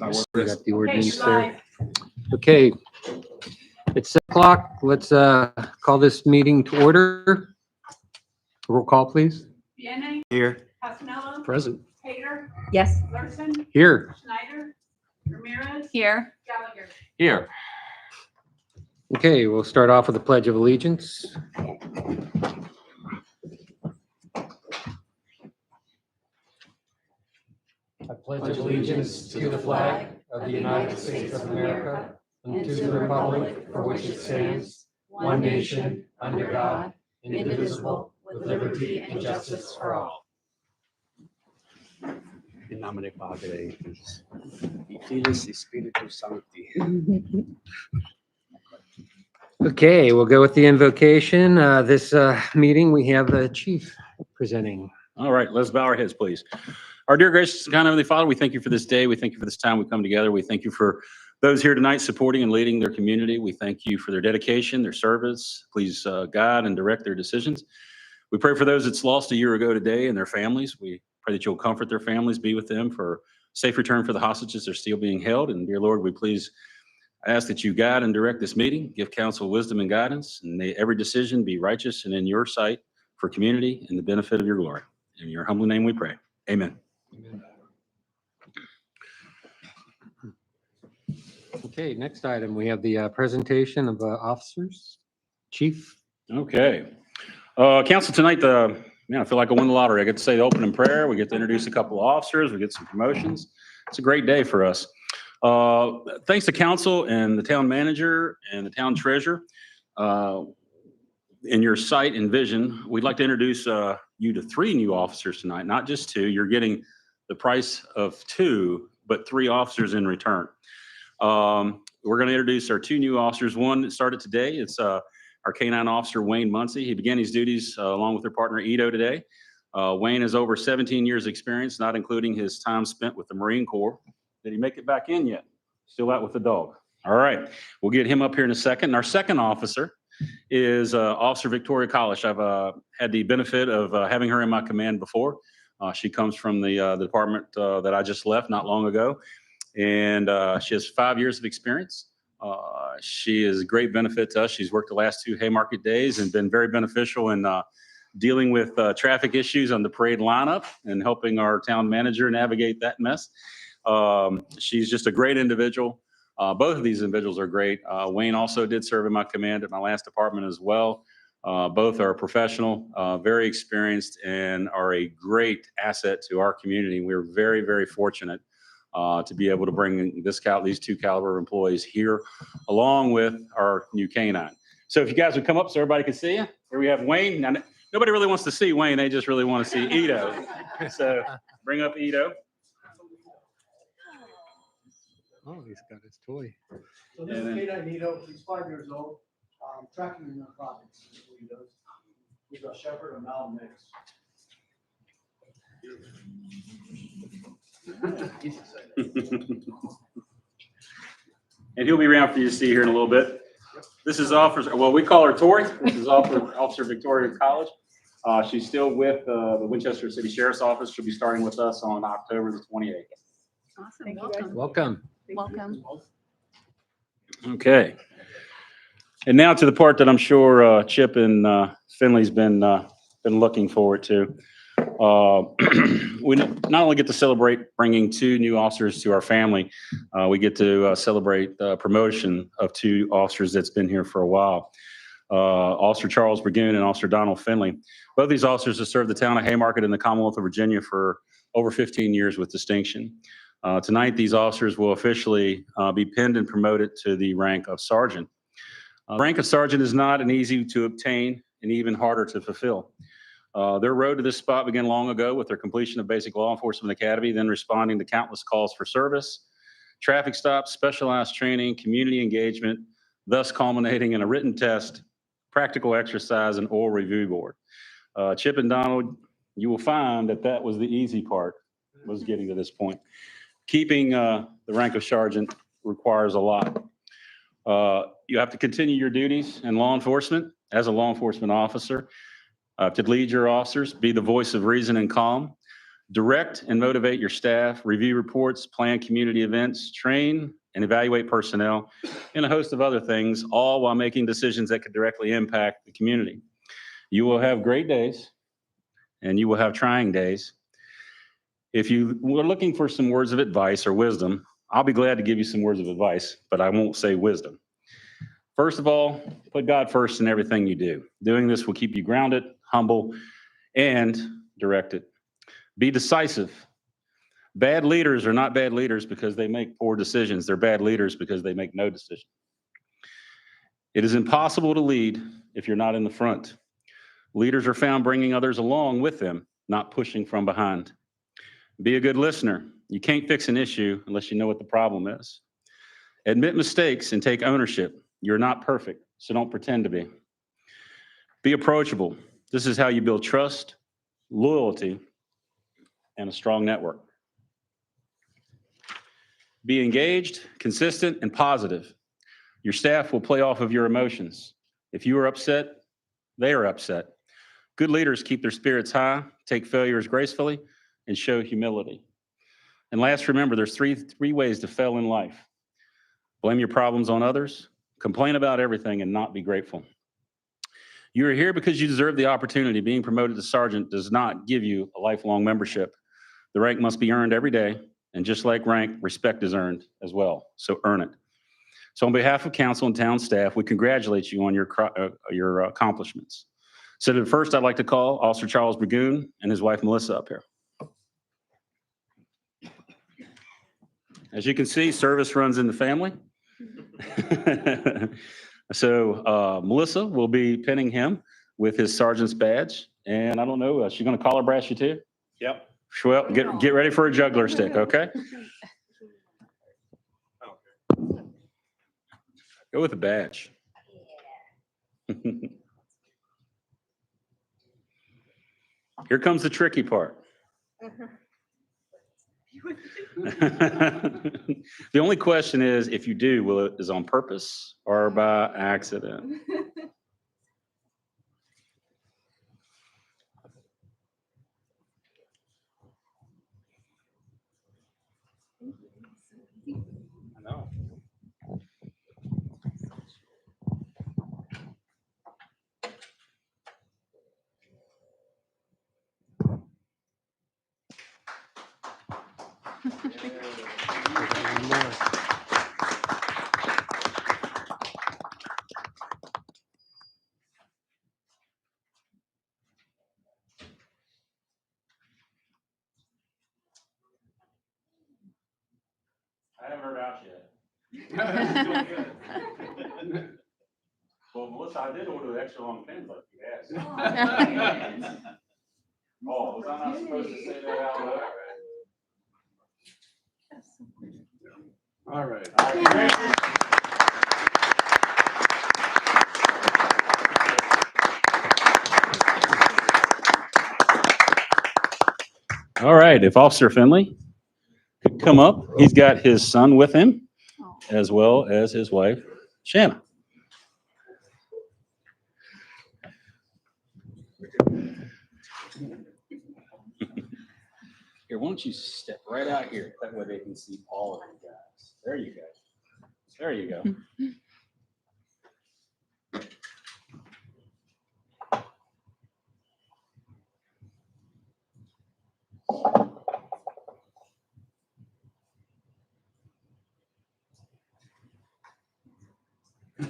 We got the ordinance there. Okay. It's 7 o'clock. Let's call this meeting to order. Roll call, please. Vianney, Here. Casanello, Present. Hager, Yes. Larson, Here. Schneider, Ramirez, Here. Gallagher. Here. Okay, we'll start off with the Pledge of Allegiance. I pledge allegiance to the flag of the United States of America and to the republic for which it stands, one nation, under God, indivisible, with liberty and justice for all. In nomine Patri et Filii Spiritus Sancti. Okay, we'll go with the invocation. This meeting, we have the chief presenting. All right, let's bow our heads, please. Our dear gracious and kind Heavenly Father, we thank you for this day. We thank you for this time we come together. We thank you for those here tonight supporting and leading their community. We thank you for their dedication, their service. Please guide and direct their decisions. We pray for those that's lost a year ago today and their families. We pray that you'll comfort their families, be with them for safe return for the hostages that are still being held. And dear Lord, we please ask that you guide and direct this meeting, give counsel wisdom and guidance, and may every decision be righteous and in your sight for community and the benefit of your glory. In your humble name we pray. Amen. Okay, next item, we have the presentation of officers. Chief. Okay. Council, tonight, man, I feel like I won the lottery. I get to say the opening prayer. We get to introduce a couple of officers. We get some promotions. It's a great day for us. Thanks to council and the town manager and the town treasurer. In your sight and vision, we'd like to introduce you to 3 new officers tonight, not just 2. You're getting the price of 2, but 3 officers in return. We're going to introduce our 2 new officers. One that started today. It's our K-9 officer, Wayne Muncie. He began his duties along with their partner, Ito, today. Wayne has over 17 years experience, not including his time spent with the Marine Corps. Did he make it back in yet? Still out with the dog. All right. We'll get him up here in a second. And our second officer is Officer Victoria Collish. I've had the benefit of having her in my command before. She comes from the department that I just left not long ago. And she has 5 years of experience. She is a great benefit to us. She's worked the last 2 Haymarket days and been very beneficial in dealing with traffic issues on the parade lineup and helping our town manager navigate that mess. She's just a great individual. Both of these individuals are great. Wayne also did serve in my command at my last department as well. Both are professional, very experienced, and are a great asset to our community. We're very, very fortunate to be able to bring these 2 caliber employees here, along with our new K-9. So if you guys would come up so everybody can see you. Here we have Wayne. Now, nobody really wants to see Wayne. They just really want to see Ito. So bring up Ito. Oh, he's got his toy. So this is K-9 Ito. He's 5 years old. Tracking in narcotics is what he does. He's a shepherd and Mal mix. And he'll be around for you to see here in a little bit. This is Officer, well, we call her Tori. This is Officer Victoria Collish. She's still with the Winchester City Sheriff's Office. She'll be starting with us on October the 28th. Awesome. Welcome. Welcome. Okay. And now to the part that I'm sure Chip and Finley's been looking forward to. We not only get to celebrate bringing 2 new officers to our family, we get to celebrate the promotion of 2 officers that's been here for a while. Officer Charles Burgoon and Officer Donald Finley. Both these officers have served the town of Haymarket in the Commonwealth of Virginia for over 15 years with distinction. Tonight, these officers will officially be pinned and promoted to the rank of sergeant. Rank of sergeant is not an easy to obtain and even harder to fulfill. Their road to this spot began long ago with their completion of basic law enforcement academy, then responding to countless calls for service, traffic stops, specialized training, community engagement, thus culminating in a written test, practical exercise, and oral review board. Chip and Donald, you will find that was the easy part, was getting to this point. Keeping the rank of sergeant requires a lot. You have to continue your duties in law enforcement as a law enforcement officer, to lead your officers, be the voice of reason and calm, Direct and motivate your staff, review reports, plan community events, train and evaluate personnel, and a host of other things, all while making decisions that could directly impact the community. You will have great days and you will have trying days. If you were looking for some words of advice or wisdom, I'll be glad to give you some words of advice, but I won't say wisdom. First of all, put God first in everything you do. Doing this will keep you grounded, humble, and directed. Be decisive. Bad leaders are not bad leaders because they make poor decisions. They're bad leaders because they make no decision. It is impossible to lead if you're not in the front. Leaders are found bringing others along with them, not pushing from behind. Be a good listener. You can't fix an issue unless you know what the problem is. Admit mistakes and take ownership. You're not perfect, so don't pretend to be. Be approachable. This is how you build trust, loyalty, and a strong network. Be engaged, consistent, and positive. Your staff will play off of your emotions. If you are upset, they are upset. Good leaders keep their spirits high, take failures gracefully, and show humility. And last, remember, there's three ways to fail in life. Blame your problems on others, complain about everything, and not be grateful. You are here because you deserve the opportunity. Being promoted to sergeant does not give you a lifelong membership. The rank must be earned every day, and just like rank, respect is earned as well, so earn it. So on behalf of council and town staff, we congratulate you on your accomplishments. So first, I'd like to call Officer Charles Burgoon and his wife Melissa up here. As you can see, service runs in the family. So Melissa will be pinning him with his sergeant's badge. And I don't know, she's going to collar brass you too? Yep. Well, get ready for a juggler stick, okay? Go with the badge. Here comes the tricky part. The only question is, if you do, will it is on purpose or by accident? I know. I haven't heard out yet. Well, Melissa, I did order the extra long pins like you asked. Oh, was I not supposed to say that out loud? All right. All right, if Officer Finley could come up, he's got his son with him, as well as his wife, Shanna. Here, why don't you step right out here? That way they can see all of you guys. There you go. There you go. I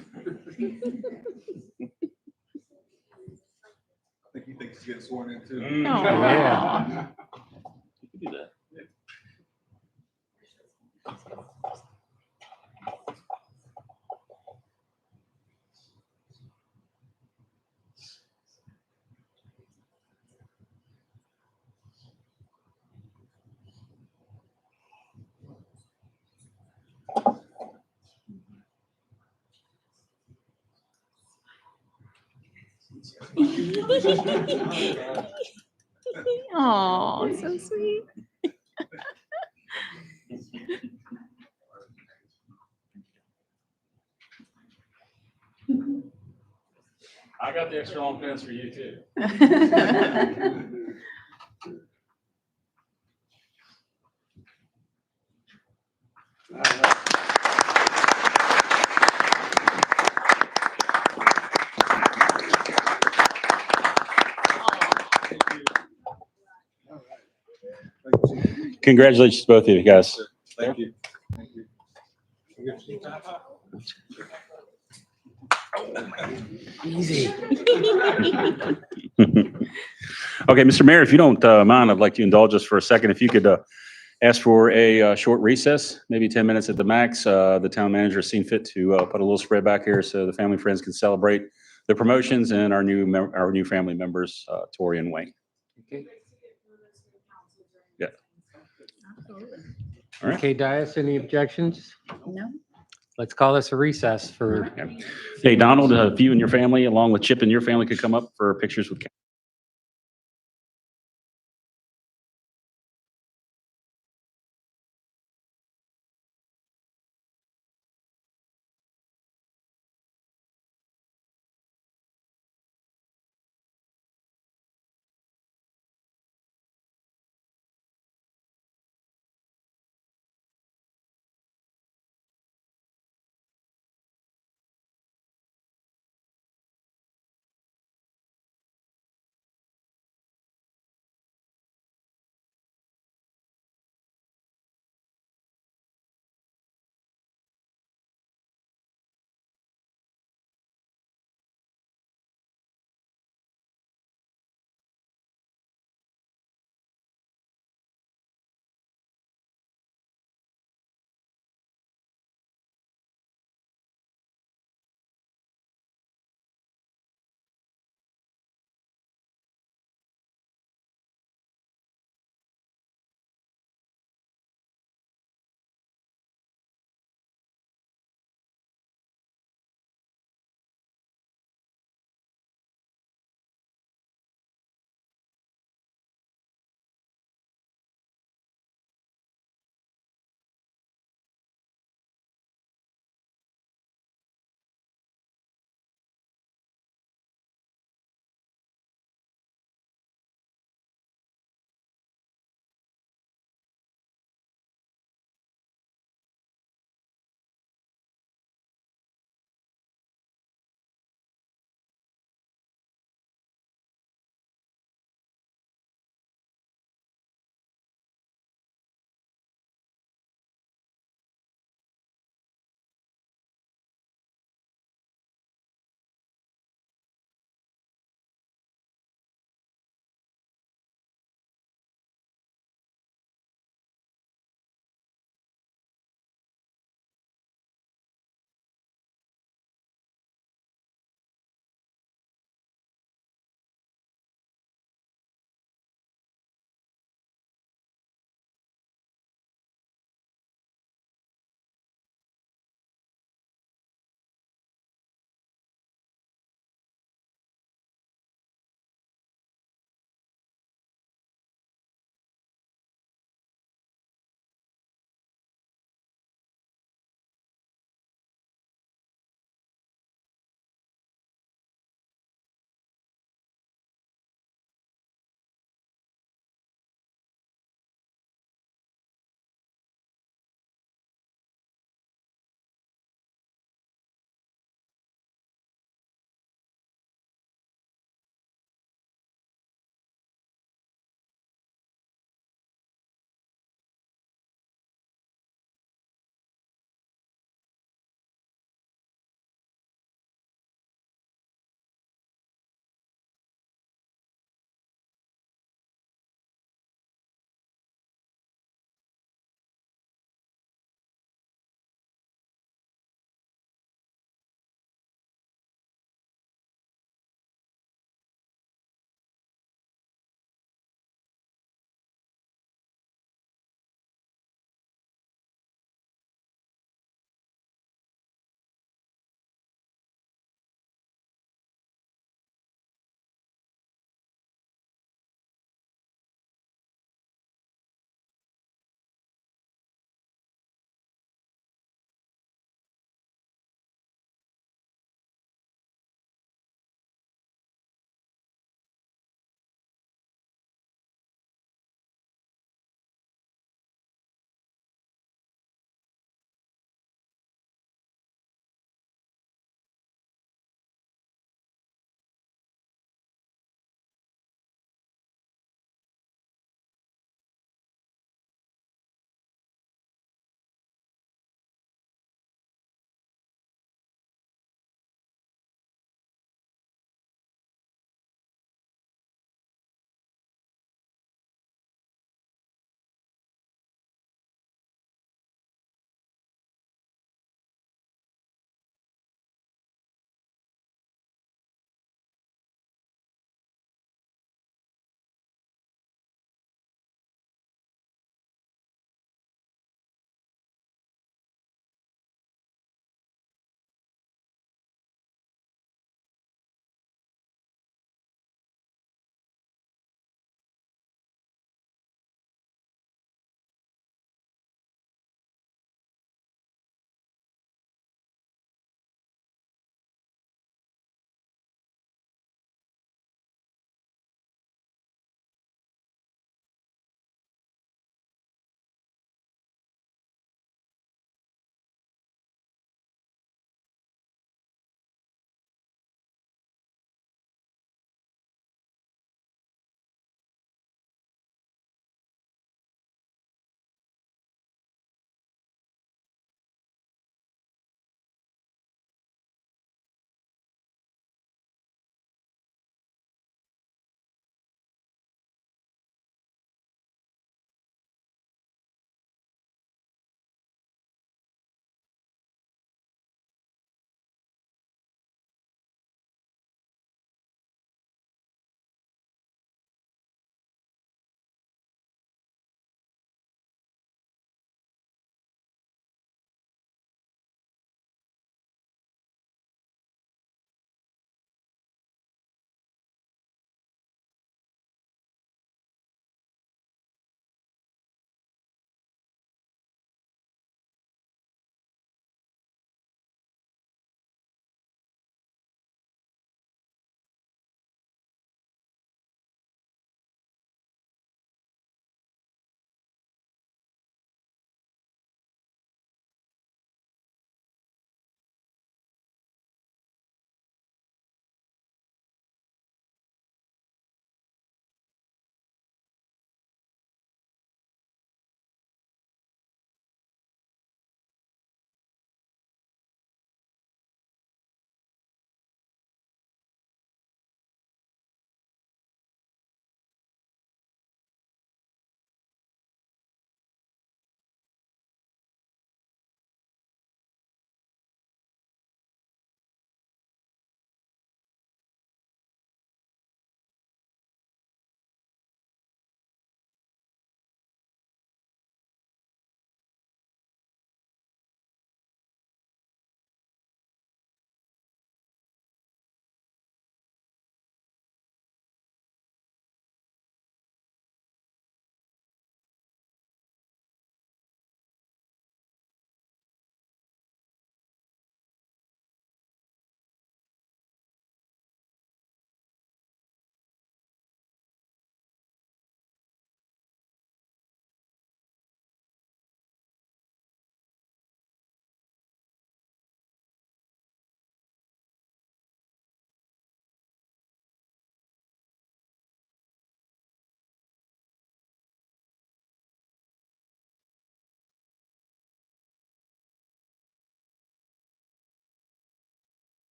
think he thinks he's getting sworn in too. Yeah. You can do that. Oh, so sweet. I got the extra long pins for you too. Congratulations, to both of you guys. Thank you. Thank you. Easy. Okay, Mr. Mayor, if you don't mind, I'd like to indulge us for a second. If you could ask for a short recess, maybe 10 minutes at the max. The town manager has seen fit to put a little spread back here so the family friends can celebrate the promotions and our new family members, Tori and Wayne. Okay. Yeah. All right. Okay, Dias, any objections? No. Let's call this a recess for. Hey, Donald, if you and your family, along with Chip and your family, could come up for pictures with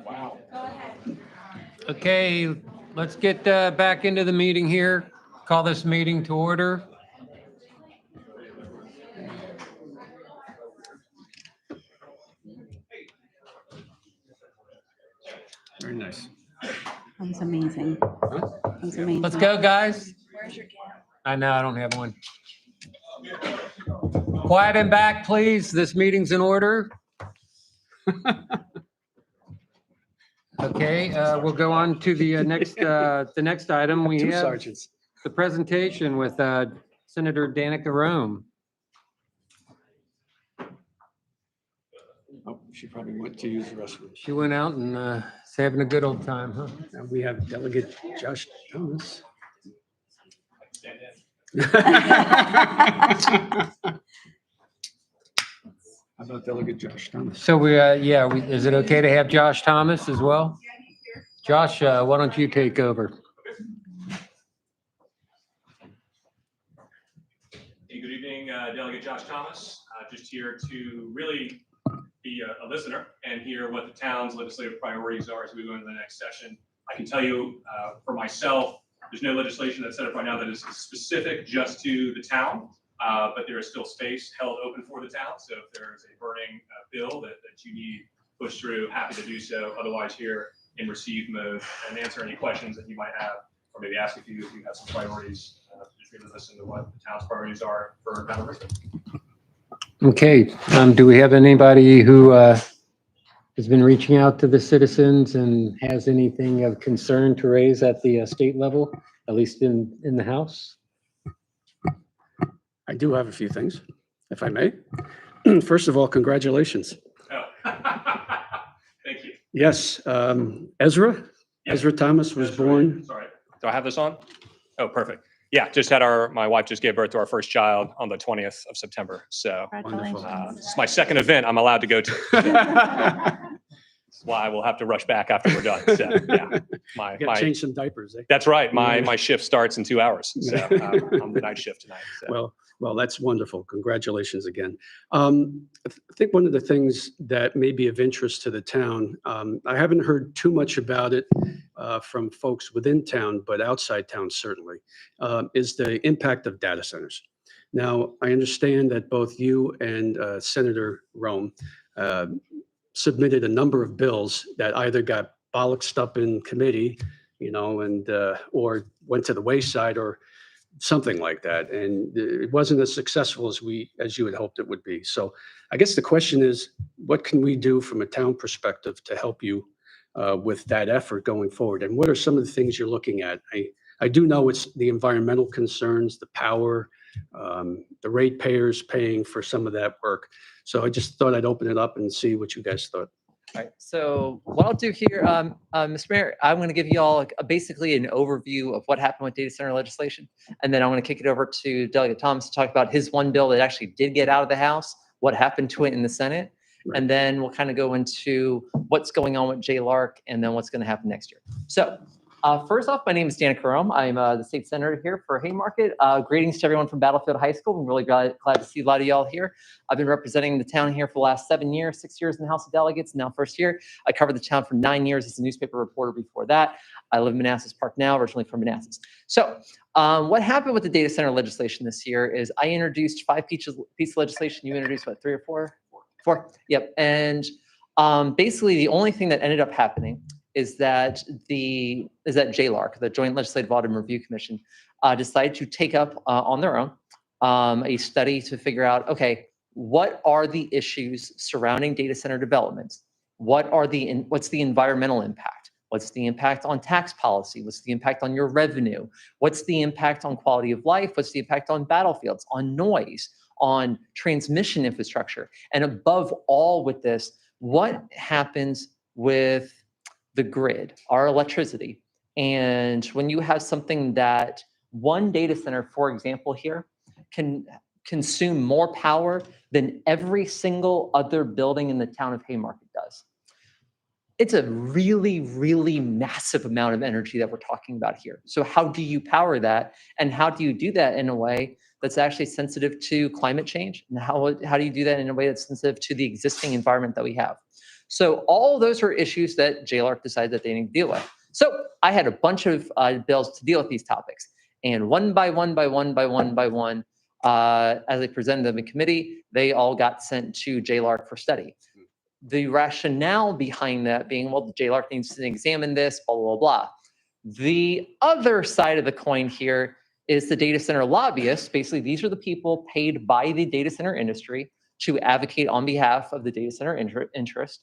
Wow. Okay, let's get back into the meeting here. Call this meeting to order. Very nice. That was amazing. That was amazing. Let's go, guys. Where's your camera? I know, I don't have one. Quiet and back, please. This meeting's in order. Okay, we'll go on to the next item. We Two have sergeants. the presentation with Senator Danica Rome. Oh, she probably went to use the restroom. She went out and is having a good old time, huh? Now we have Delegate Josh Thomas. How about Delegate Josh Thomas? So is it okay to have Josh Thomas as well? Josh, why don't you take over? Hey, good evening, Delegate Josh Thomas. Just here to really be a listener and hear what the town's legislative priorities are as we go into the next session. I can tell you for myself, there's no legislation that's set up right now that is specific just to the town, but there is still space held open for the town. So if there is a burning bill that you need pushed through, happy to do so. Otherwise, here in receive mode and answer any questions that you might have, or maybe ask if you have some priorities. Just really listen to what the town's priorities are for Town of Richmond. Okay, do we have anybody who has been reaching out to the citizens and has anything of concern to raise at the state level, at least in the House? I do have a few things, if I may. First of all, congratulations. Oh, thank you. Yes, Ezra Yes. Thomas was That's right. born. Sorry. Do I have this on? Oh, perfect. Yeah, just had my wife just gave birth to our first child on the 20th of September. So Congratulations. this is my second event I'm allowed to go to. That's why I will have to rush back after we're done. So yeah, You got to change some diapers, eh? that's right. My shift starts in 2 hours. So I'm the night shift tonight. So. Well, that's wonderful. Congratulations again. I think one of the things that may be of interest to the town, I haven't heard too much about it from folks within town, but outside town certainly, is the impact of data centers. Now, I understand that both you and Senator Rome submitted a number of bills that either got bollocksed up in committee, and or went to the wayside or something like that. And it wasn't as successful as you had hoped it would be. So I guess the question is, what can we do from a town perspective to help you with that effort going forward? And what are some of the things you're looking at? I do know it's the environmental concerns, the power, the ratepayers paying for some of that work. So I just thought I'd open it up and see what you guys thought. All right, so what I'll do here, Mr. Mayor, I'm going to give you all basically an overview of what happened with data center legislation. And then I'm going to kick it over to Delegate Thomas to talk about his one bill that actually did get out of the House, what happened to it in the Senate. Right. And then we'll kind of go into what's going on with Jay Lark and then what's going to happen next year. So first off, my name is Danica Rome. I'm the state senator here for Haymarket. Greetings to everyone from Battlefield High School. I'm really glad to see a lot of y'all here. I've been representing the town here for the last 7 years, 6 years in the House of Delegates, now first year. I covered the town for 9 years as a newspaper reporter before that. I live in Manassas Park now, originally from Manassas. So what happened with the data center legislation this year is I introduced 5 pieces of legislation. You introduced what, 3 or 4? 4. Yep. And basically the only thing that ended up happening is that JLARC, the Joint Legislative Audit and Review Commission, decided to take up on their own a study to figure out, okay, what are the issues surrounding data center development? What's the environmental impact? What's the impact on tax policy? What's the impact on your revenue? What's the impact on quality of life? What's the impact on battlefields, on noise, on transmission infrastructure? And above all with this, what happens with the grid, our electricity? And when you have something that one data center, for example, here can consume more power than every single other building in the town of Haymarket does. It's a really, really massive amount of energy that we're talking about here. So how do you power that? And how do you do that in a way that's actually sensitive to climate change? And how do you do that in a way that's sensitive to the existing environment that we have? So all those are issues that JLARC decided that they need to deal with. So I had a bunch of bills to deal with these topics. And one by one, as they presented them in committee, they all got sent to JLARC for study. The rationale behind that being, well, the JLARC needs to examine this, blah, blah, blah. The other side of the coin here is the data center lobbyists. Basically, these are the people paid by the data center industry to advocate on behalf of the data center interest.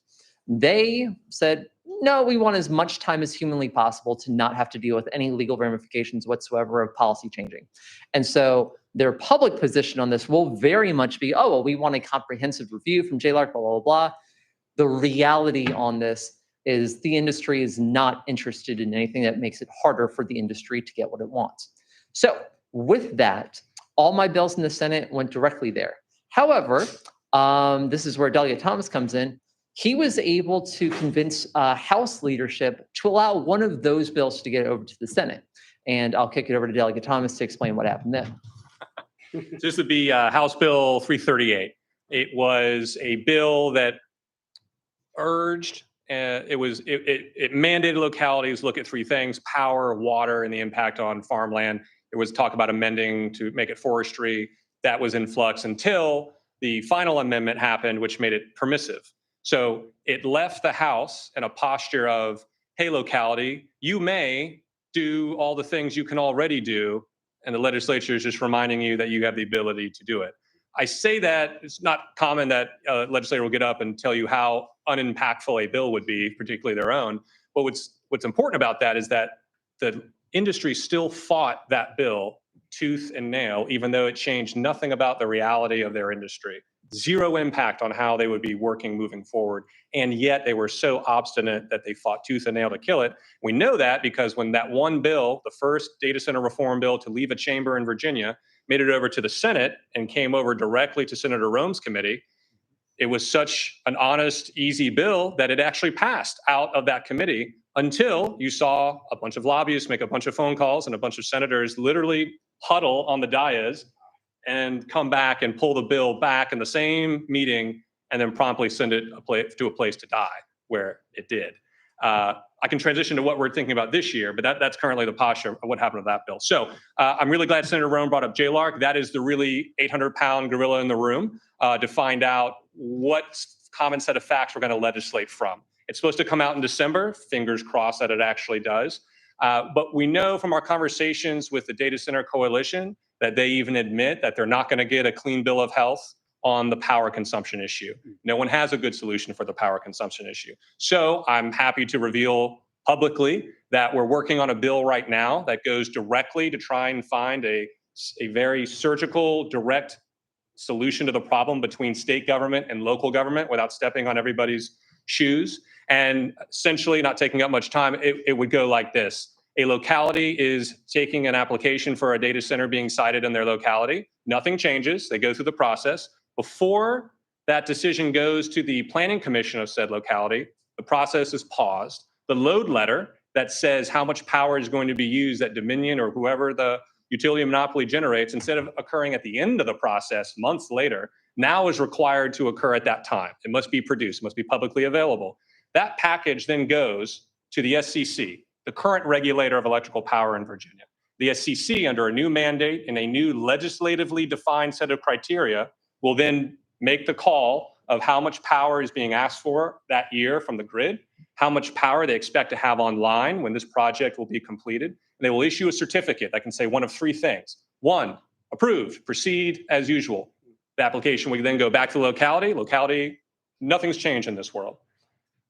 They said, no, we want as much time as humanly possible to not have to deal with any legal ramifications whatsoever of policy changing. And so their public position on this will very much be, oh, well, we want a comprehensive review from JLARC, blah, blah, blah. The reality on this is the industry is not interested in anything that makes it harder for the industry to get what it wants. So with that, all my bills in the Senate went directly there. However, this is where Delegate Thomas comes in. He was able to convince House leadership to allow one of those bills to get over to the Senate. And I'll kick it over to Delegate Thomas to explain what happened then. So this would be House Bill 338. It was a bill that urged, it mandated localities look at three things: power, water, and the impact on farmland. There was talk about amending to make it forestry. That was in flux until the final amendment happened, which made it permissive. So it left the House in a posture of, hey, locality, you may do all the things you can already do, and the legislature is just reminding you that you have the ability to do it. I say that it's not common that a legislator will get up and tell you how unimpactful a bill would be, particularly their own. But what's important about that is that the industry still fought that bill tooth and nail, even though it changed nothing about the reality of their industry. Zero impact on how they would be working moving forward. And yet they were so obstinate that they fought tooth and nail to kill it. We know that because when that one bill, the first data center reform bill to leave a chamber in Virginia, made it over to the Senate and came over directly to Senator Rome's committee, it was such an honest, easy bill that it actually passed out of that committee until you saw a bunch of lobbyists make a bunch of phone calls and a bunch of senators literally huddle on the dais and come back and pull the bill back in the same meeting and then promptly send it to a place to die, where it did. I can transition to what we're thinking about this year, but that's currently the posture of what happened to that bill. So I'm really glad Senator Rome brought up JLARC. That is the really 800-pound gorilla in the room to find out what common set of facts we're going to legislate from. It's supposed to come out in December. Fingers crossed that it actually does. But we know from our conversations with the Data Center Coalition that they even admit that they're not going to get a clean bill of health on the power consumption issue. No one has a good solution for the power consumption issue. So I'm happy to reveal publicly that we're working on a bill right now that goes directly to try and find a very surgical, direct solution to the problem between state government and local government without stepping on everybody's shoes. And essentially, not taking up much time, it would go like this. A locality is taking an application for a data center being sited in their locality. Nothing changes. They go through the process. Before that decision goes to the planning commission of said locality, the process is paused. The load letter that says how much power is going to be used at Dominion or whoever the utility monopoly generates, instead of occurring at the end of the process months later, now is required to occur at that time. It must be produced, must be publicly available. That package then goes to the SCC, the current regulator of electrical power in Virginia. The SCC, under a new mandate and a new legislatively defined set of criteria, will then make the call of how much power is being asked for that year from the grid, how much power they expect to have online when this project will be completed. And they will issue a certificate that can say one of three things. One, approved, proceed as usual. The application will then go back to the locality, nothing's changed in this world.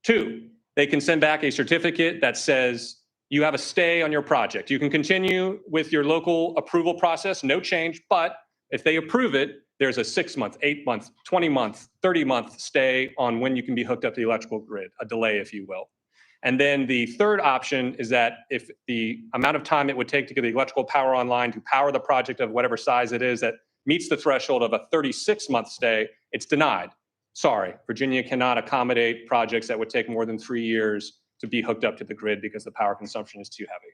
Two, they can send back a certificate that says you have a stay on your project. You can continue with your local approval process, no change, but if they approve it, there's a 6-month, 8-month, 20-month, 30-month stay on when you can be hooked up to the electrical grid, a delay, if you will. And then the third option is that if the amount of time it would take to get the electrical power online to power the project of whatever size it is that meets the threshold of a 36-month stay, it's denied. Sorry, Virginia cannot accommodate projects that would take more than 3 years to be hooked up to the grid because the power consumption is too heavy.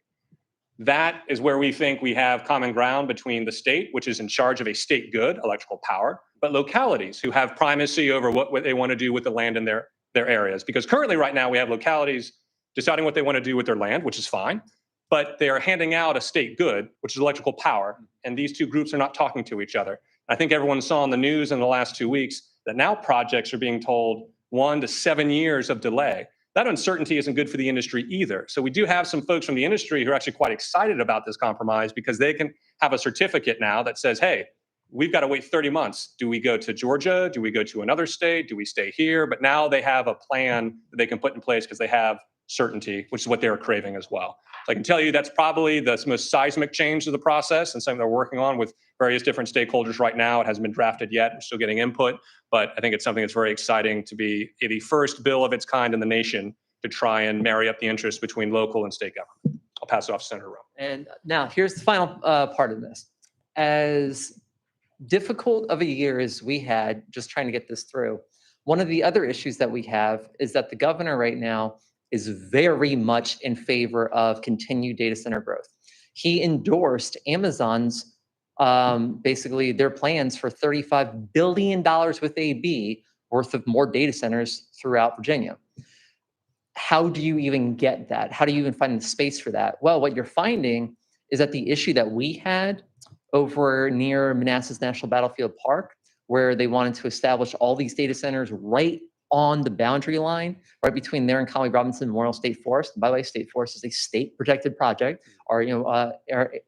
That is where we think we have common ground between the state, which is in charge of a state good, electrical power, but localities who have primacy over what they want to do with the land in their areas. Because currently, right now, we have localities deciding what they want to do with their land, which is fine, but they are handing out a state good, which is electrical power, and these two groups are not talking to each other. I think everyone saw in the news in the last 2 weeks that now projects are being told 1 to 7 years of delay. That uncertainty isn't good for the industry either. So we do have some folks from the industry who are actually quite excited about this compromise because they can have a certificate now that says, hey, we've got to wait 30 months. Do we go to Georgia? Do we go to another state? Do we stay here? But now they have a plan that they can put in place because they have certainty, which is what they're craving as well. So I can tell you that's probably the most seismic change to the process and something they're working on with various different stakeholders right now. It hasn't been drafted yet. We're still getting input, but I think it's something that's very exciting to be the first bill of its kind in the nation to try and marry up the interests between local and state government. I'll pass it off to Senator Rowe. And now here's the final part of this. As difficult of a year as we had just trying to get this through, one of the other issues that we have is that the governor right now is very much in favor of continued data center growth. He endorsed Amazon's basically their plans for $35 billion with AB worth of more data centers throughout Virginia. How do you even get that? How do you even find the space for that? Well, what you're finding is that the issue that we had over near Manassas National Battlefield Park, where they wanted to establish all these data centers right on the boundary line, right between there and Conway Robinson Memorial State Forest. And by the way, State Forest is a state protected project, or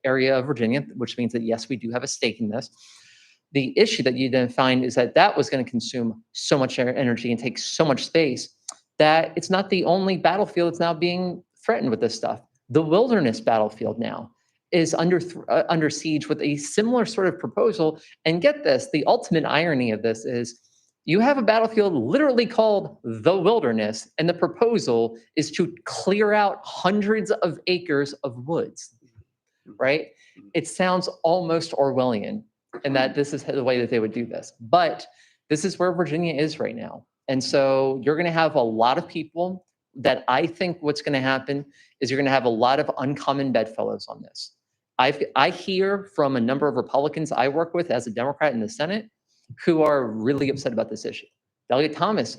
area of Virginia, which means that yes, we do have a stake in this. The issue that you then find is that that was going to consume so much energy and take so much space that it's not the only battlefield that's now being threatened with this stuff. The Wilderness Battlefield now is under siege with a similar sort of proposal. And get this, the ultimate irony of this is you have a battlefield literally called the Wilderness, and the proposal is to clear out hundreds of acres of woods, right? It sounds almost Orwellian, and that this is the way that they would do this. But this is where Virginia is right now. And so you're going to have a lot of people that I think what's going to happen is you're going to have a lot of uncommon bedfellows on this. I hear from a number of Republicans I work with as a Democrat in the Senate who are really upset about this issue. Delegate Thomas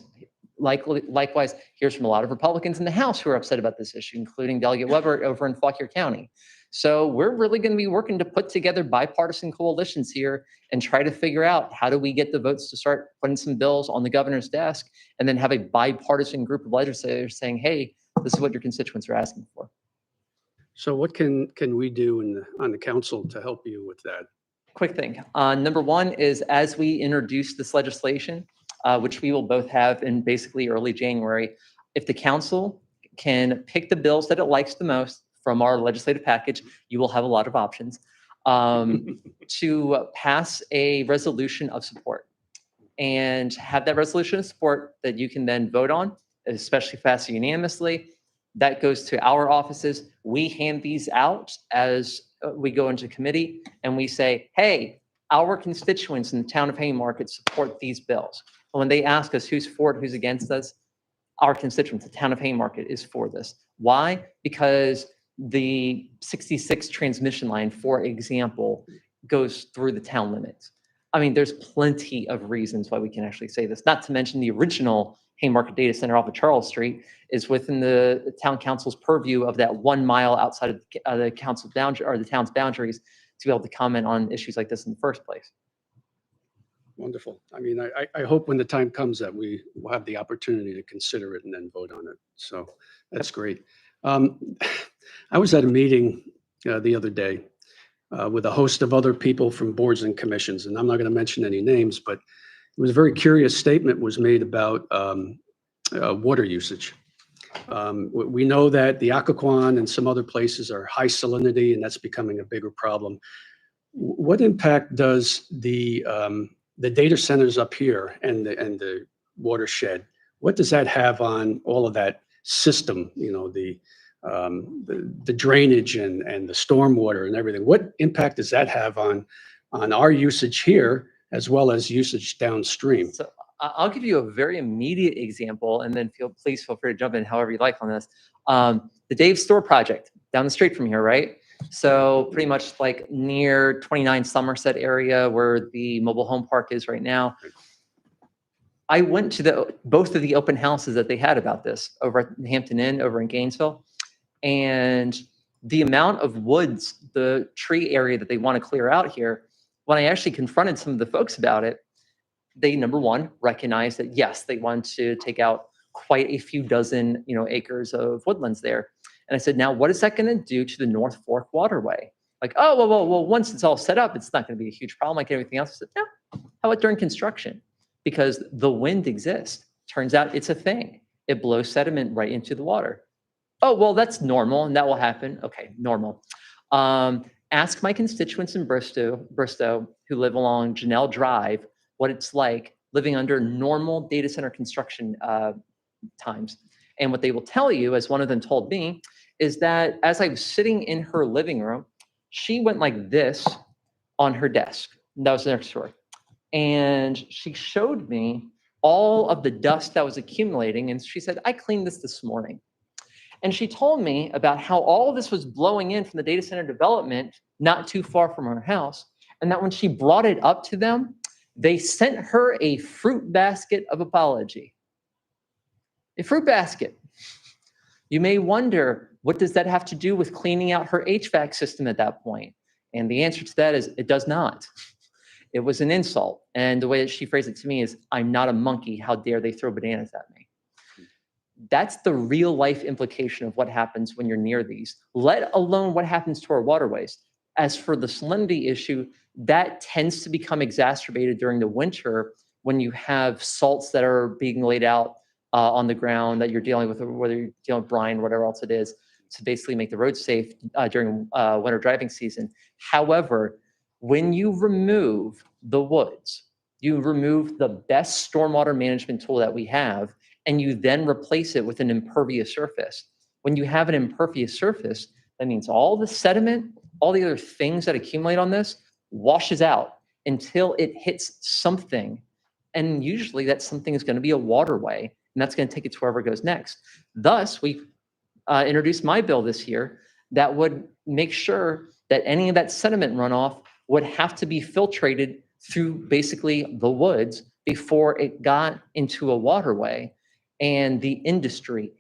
likewise hears from a lot of Republicans in the House who are upset about this issue, including Delegate Weber over in Fauquier County. So we're really going to be working to put together bipartisan coalitions here and try to figure out how do we get the votes to start putting some bills on the governor's desk and then have a bipartisan group of legislators saying, hey, this is what your constituents are asking for. So what can we do on the council to help you with that? Quick thing. Number one is as we introduce this legislation, which we will both have in basically early January, if the council can pick the bills that it likes the most from our legislative package, you will have a lot of options to pass a resolution of support and have that resolution of support that you can then vote on, especially passed unanimously. That goes to our offices. We hand these out as we go into committee and we say, hey, our constituents in the town of Haymarket support these bills. And when they ask us who's for it, who's against us, our constituents, the town of Haymarket, is for this. Why? Because the 66 transmission line, for example, goes through the town limits. I mean, there's plenty of reasons why we can actually say this, not to mention the original Haymarket Data Center off of Charles Street is within the town council's purview of that 1 mile outside of the council boundary or the town's boundaries to be able to comment on issues like this in the first place. Wonderful. I mean, I hope when the time comes that we will have the opportunity to consider it and then vote on it. So that's great. I was at a meeting the other day with a host of other people from boards and commissions, and I'm not going to mention any names, but it was a very curious statement was made about water usage. We know that the Occoquan and some other places are high salinity, and that's becoming a bigger problem. What impact does the data centers up here and the watershed, what does that have on all of that system? You know, the drainage and the stormwater and everything. What impact does that have on our usage here as well as usage downstream? So I'll give you a very immediate example, and then please feel free to jump in however you like on this. The Dave Store project down the street from here, right? So pretty much like near 29 Somerset area where the mobile home park is right now. I went to both of the open houses that they had about this over at the Hampton Inn over in Gainesville. And the amount of woods, the tree area that they want to clear out here, when I actually confronted some of the folks about it, they, number one, recognized that yes, they want to take out quite a few dozen, acres of woodlands there. And I said, now what is that going to do to the North Fork waterway? Like, oh, well, once it's all set up, it's not going to be a huge problem like everything else. I said, no, how about during construction? Because the wind exists. Turns out it's a thing. It blows sediment right into the water. Oh, well, that's normal and that will happen. Okay, normal. Ask my constituents in Bristow who live along Janelle Drive what it's like living under normal data center construction times. And what they will tell you, as one of them told me, is that as I was sitting in her living room, she went like this on her desk. That was next to her. And she showed me all of the dust that was accumulating. And she said, I cleaned this morning. And she told me about how all of this was blowing in from the data center development not too far from her house. And that when she brought it up to them, they sent her a fruit basket of apology. A fruit basket. You may wonder, what does that have to do with cleaning out her HVAC system at that point? And the answer to that is it does not. It was an insult. And the way that she phrased it to me is, I'm not a monkey. How dare they throw bananas at me? That's the real life implication of what happens when you're near these, let alone what happens to our waterways. As for the salinity issue, that tends to become exacerbated during the winter when you have salts that are being laid out on the ground that you're dealing with, whether you're dealing with brine, whatever else it is, to basically make the road safe during winter driving season. However, when you remove the woods, you remove the best stormwater management tool that we have, and you then replace it with an impervious surface. When you have an impervious surface, that means all the sediment, all the other things that accumulate on this washes out until it hits something. And usually that something is going to be a waterway, and that's going to take it to wherever it goes next. Thus, we introduced my bill this year that would make sure that any of that sediment runoff would have to be filtrated through basically the woods before it got into a waterway. And the industry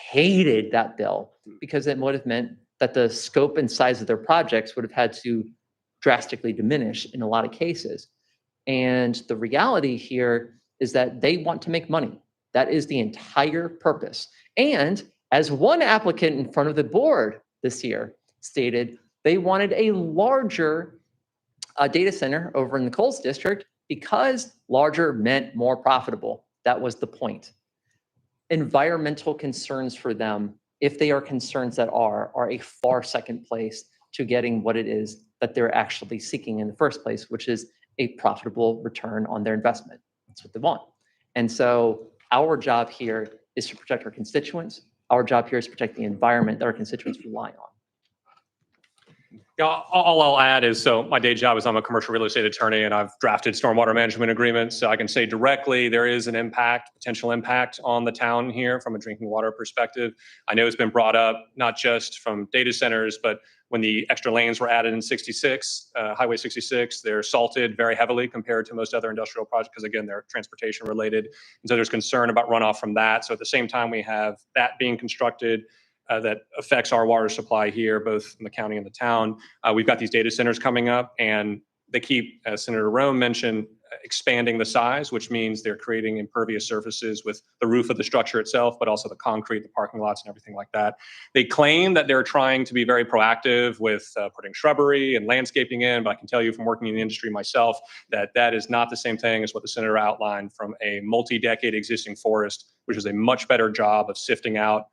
hated that bill because it would have meant that the scope and size of their projects would have had to drastically diminish in a lot of cases. And the reality here is that they want to make money. That is the entire purpose. And as one applicant in front of the board this year stated, they wanted a larger data center over in the Coles district because larger meant more profitable. That was the point. Environmental concerns for them, if they are concerns that are a far second place to getting what it is that they're actually seeking in the first place, which is a profitable return on their investment. That's what they want. And so our job here is to protect our constituents. Our job here is to protect the environment that our constituents rely on. Yeah, all I'll add is, so my day job is I'm a commercial real estate attorney and I've drafted stormwater management agreements. So I can say directly there is an impact, potential impact on the town here from a drinking water perspective. I know it's been brought up, not just from data centers, but when the extra lanes were added in 66, Highway 66, they're salted very heavily compared to most other industrial projects because again, they're transportation related. And so there's concern about runoff from that. So at the same time, we have that being constructed, that affects our water supply here, both in the county and the town. We've got these data centers coming up and they keep, as Senator Rome mentioned, expanding the size, which means they're creating impervious surfaces with the roof of the structure itself, but also the concrete, the parking lots and everything like that. They claim that they're trying to be very proactive with putting shrubbery and landscaping in, but I can tell you from working in the industry myself that that is not the same thing as what the senator outlined from a multi-decade existing forest, which is a much better job of sifting out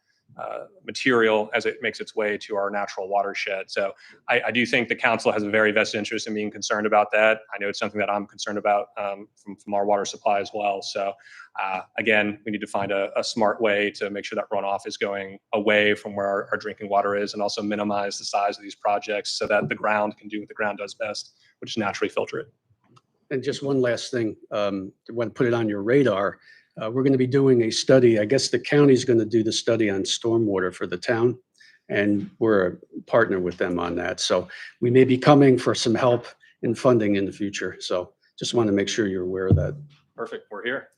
material as it makes its way to our natural watershed. So I do think the council has a very vested interest in being concerned about that. I know it's something that I'm concerned about from our water supply as well. So again, we need to find a smart way to make sure that runoff is going away from where our drinking water is and also minimize the size of these projects so that the ground can do what the ground does best, which is naturally filter it. And just one last thing, I want to put it on your radar. We're going to be doing a study. I guess the county's going to do the study on stormwater for the town. and we're a partner with them on that. So we may be coming for some help in funding in the future. So just want to make sure you're aware of that. Perfect, we're here.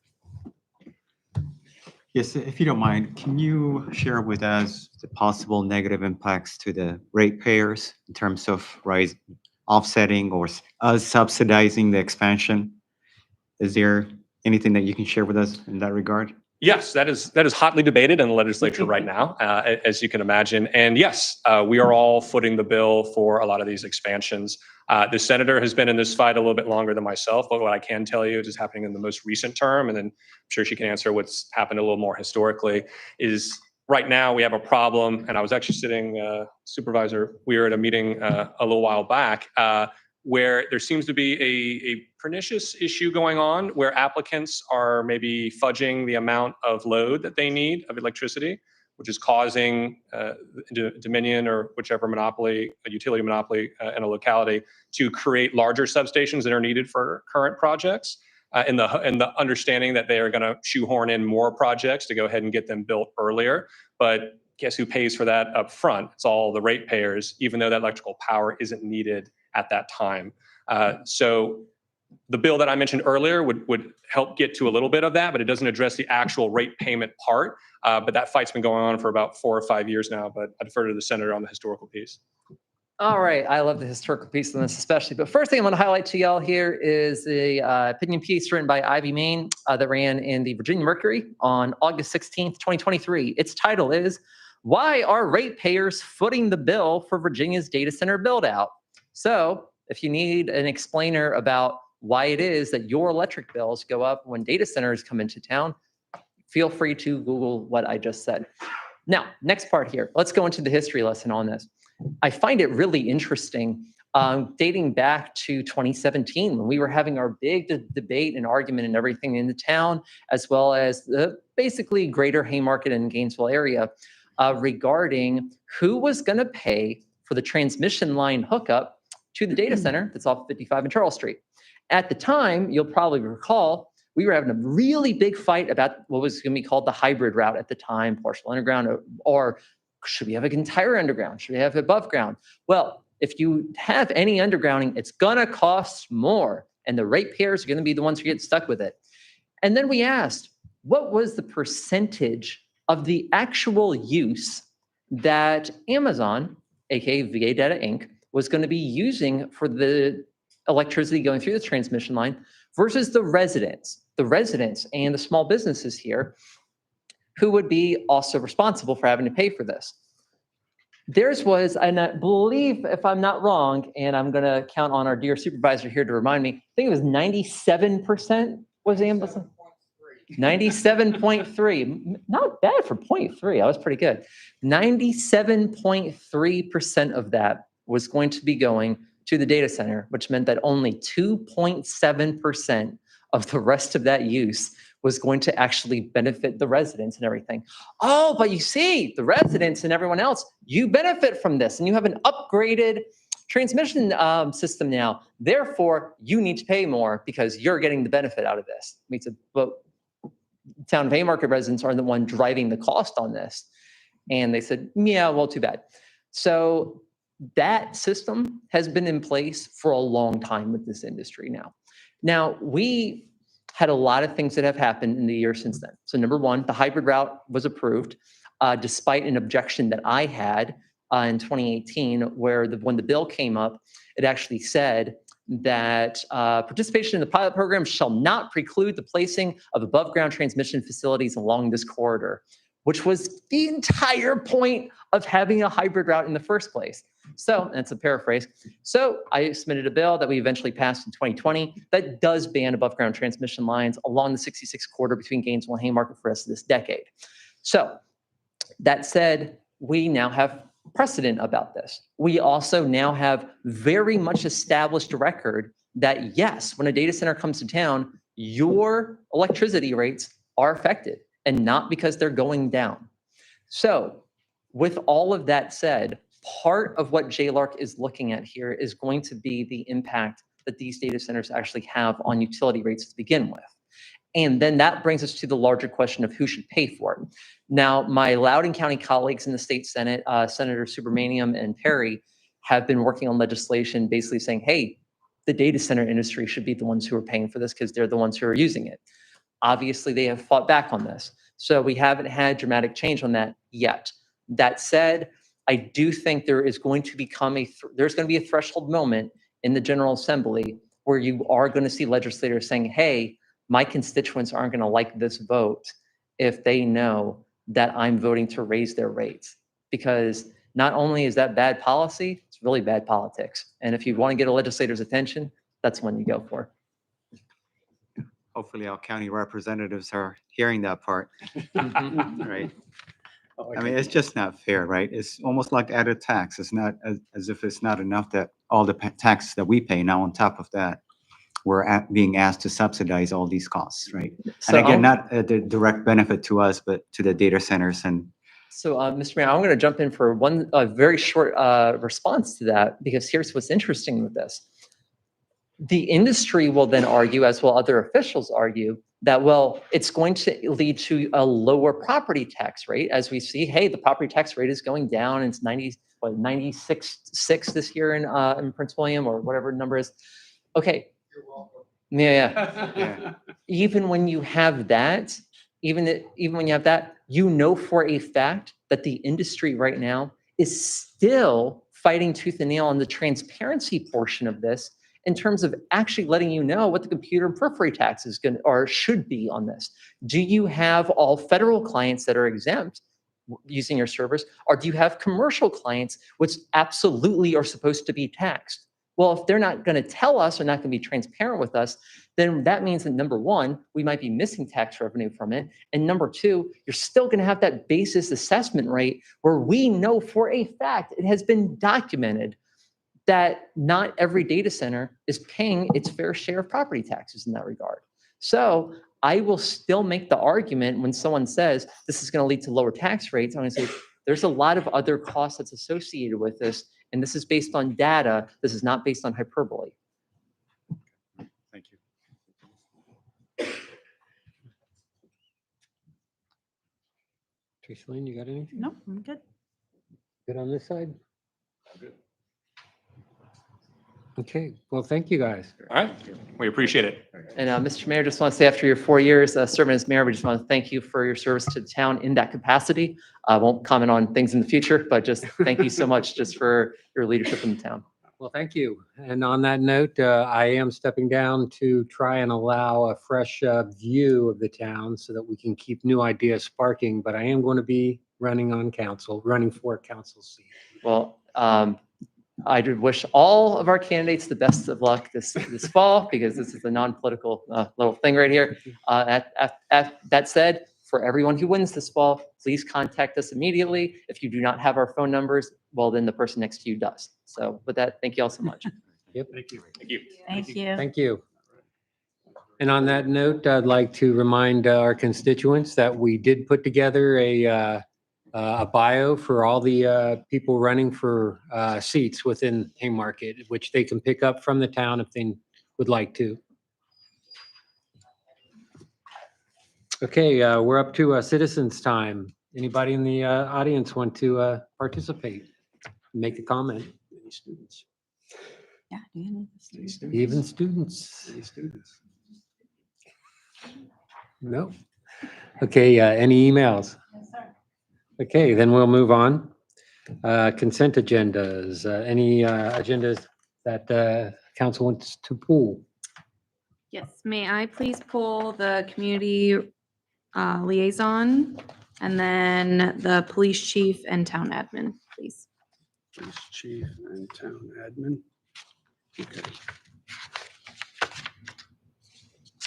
Yes, if you don't mind, can you share with us the possible negative impacts to the ratepayers in terms of offsetting or us subsidizing the expansion? Is there anything that you can share with us in that regard? Yes, that is hotly debated in the legislature right now, as you can imagine. And yes, we are all footing the bill for a lot of these expansions. The senator has been in this fight a little bit longer than myself, but what I can tell you is happening in the most recent term, and then I'm sure she can answer what's happened a little more historically, is right now we have a problem, and I was actually sitting, Supervisor, we were at a meeting a little while back, where there seems to be a pernicious issue going on where applicants are maybe fudging the amount of load that they need of electricity, which is causing Dominion or whichever monopoly, a utility monopoly in a locality, to create larger substations that are needed for current projects, in the understanding that they are going to shoehorn in more projects to go ahead and get them built earlier. But guess who pays for that up front? It's all the ratepayers, even though that electrical power isn't needed at that time. So the bill that I mentioned earlier would help get to a little bit of that, but it doesn't address the actual rate payment part. But that fight's been going on for about 4 or 5 years now, but I defer to the senator on the historical piece. All right, I love the historical piece on this especially. But first thing I want to highlight to y'all here is the opinion piece written by Ivy Main that ran in the Virginia Mercury on August 16th, 2023. Its title is, "Why Are Ratepayers Footing the Bill for Virginia's Data Center Build-Out?" So if you need an explainer about why it is that your electric bills go up when data centers come into town, feel free to Google what I just said. Now, next part here, let's go into the history lesson on this. I find it really interesting, dating back to 2017, when we were having our big debate and argument and everything in the town, as well as the basically greater Haymarket and Gainesville area, regarding who was going to pay for the transmission line hookup to the data center that's off 55 and Charles Street. At the time, you'll probably recall, we were having a really big fight about what was going to be called the hybrid route at the time, partial underground, or should we have an entire underground? Should we have above ground? Well, if you have any undergrounding, it's going to cost more, and the ratepayers are going to be the ones who get stuck with it. And then we asked, what was the percentage of the actual use that Amazon, aka VA Data Inc., was going to be using for the electricity going through the transmission line versus the residents and the small businesses here who would be also responsible for having to pay for this. Theirs was, and I believe, if I'm not wrong, and I'm going to count on our dear supervisor here to remind me, I think it was 97% was Amazon. 97.3, not bad for 0.3. I was pretty good. 97.3% of that was going to be going to the data center, which meant that only 2.7% of the rest of that use was going to actually benefit the residents and everything. Oh, but you see, the residents and everyone else, you benefit from this, and you have an upgraded transmission system now. Therefore, you need to pay more because you're getting the benefit out of this. But town of Haymarket residents are the one driving the cost on this. And they said, yeah, well, too bad. So that system has been in place for a long time with this industry now. Now, we had a lot of things that have happened in the year since then. So number one, the hybrid route was approved, despite an objection that I had in 2018, where when the bill came up, it actually said that participation in the pilot program shall not preclude the placing of above ground transmission facilities along this corridor, which was the entire point of having a hybrid route in the first place. So that's a paraphrase. So I submitted a bill that we eventually passed in 2020 that does ban above ground transmission lines along the 66 corridor between Gainesville and Haymarket for the rest of this decade. So that said, we now have precedent about this. We also now have very much established record that yes, when a data center comes to town, your electricity rates are affected, and not because they're going down. So with all of that said, part of what JLARC is looking at here is going to be the impact that these data centers actually have on utility rates to begin with. And then that brings us to the larger question of who should pay for it. Now, my Loudoun County colleagues in the state Senate, Senator Subramaniam and Perry, have been working on legislation basically saying, hey, the data center industry should be the ones who are paying for this because they're the ones who are using it. Obviously, they have fought back on this. So we haven't had dramatic change on that yet. That said, I do think there is going to become there's going to be a threshold moment in the General Assembly where you are going to see legislators saying, hey, my constituents aren't going to like this vote if they know that I'm voting to raise their rates. Because not only is that bad policy, it's really bad politics. And if you want to get a legislator's attention, that's when you go for. Hopefully our county representatives are hearing that part, right? I mean, it's just not fair, right? It's almost like added tax. It's not as if it's not enough that all the taxes that we pay now on top of that, we're being asked to subsidize all these costs, right? So, And again, not the direct benefit to us, but to the data centers and So, Mr. Mayor, I'm going to jump in for one very short response to that, because here's what's interesting with this. The industry will then argue, as will other officials argue, that, well, it's going to lead to a lower property tax rate. As we see, hey, the property tax rate is going down. It's 96.6 this year in Prince William, or whatever the number is. Okay. Yeah. yeah. Even when you have that, even when you have that, you know for a fact that the industry right now is still fighting tooth and nail on the transparency portion of this, in terms of actually letting you know what the computer and periphery tax is going to, or should be on this. Do you have all federal clients that are exempt using your servers, or do you have commercial clients which absolutely are supposed to be taxed? Well, if they're not going to tell us or not going to be transparent with us, then that means that number one, we might be missing tax revenue from it. And number two, you're still going to have that basis assessment rate where we know for a fact, it has been documented that not every data center is paying its fair share of property taxes in that regard. So I will still make the argument when someone says this is going to lead to lower tax rates. I'm going to say there's a lot of other costs that's associated with this. And this is based on data. This is not based on hyperbole. Thank you. Tracy Lane, you got anything? No, I'm good. Good on this side? Okay, well, thank you, guys. All right, we appreciate it. And Mr. Mayor, just want to say after your 4 years serving as mayor, we just want to thank you for your service to the town in that capacity. I won't comment on things in the future, but just thank you so much just for your leadership in the town. Well, thank you. And on that note, I am stepping down to try and allow a fresh view of the town so that we can keep new ideas sparking, but I am going to be running for a council seat. Well, I do wish all of our candidates the best of luck this fall, because this is a non-political little thing right here. That said, for everyone who wins this fall, please contact us immediately. If you do not have our phone numbers, well, then the person next to you does. So with that, thank you all so much. Yep. Thank you. Thank you. Thank you. Thank you. And on that note, I'd like to remind our constituents that we did put together a bio for all the people running for seats within Haymarket, which they can pick up from the town if they would like to. Okay, we're up to citizens' time. Anybody in the audience want to participate? Make a comment? Any students? Yeah. Do you need this? Even students? No? Okay, any emails? Okay, then we'll move on. Consent agendas, any agendas that council wants to pull? Yes, may I please pull the community liaison and then the police chief and town admin, please? Police chief and town admin. Okay.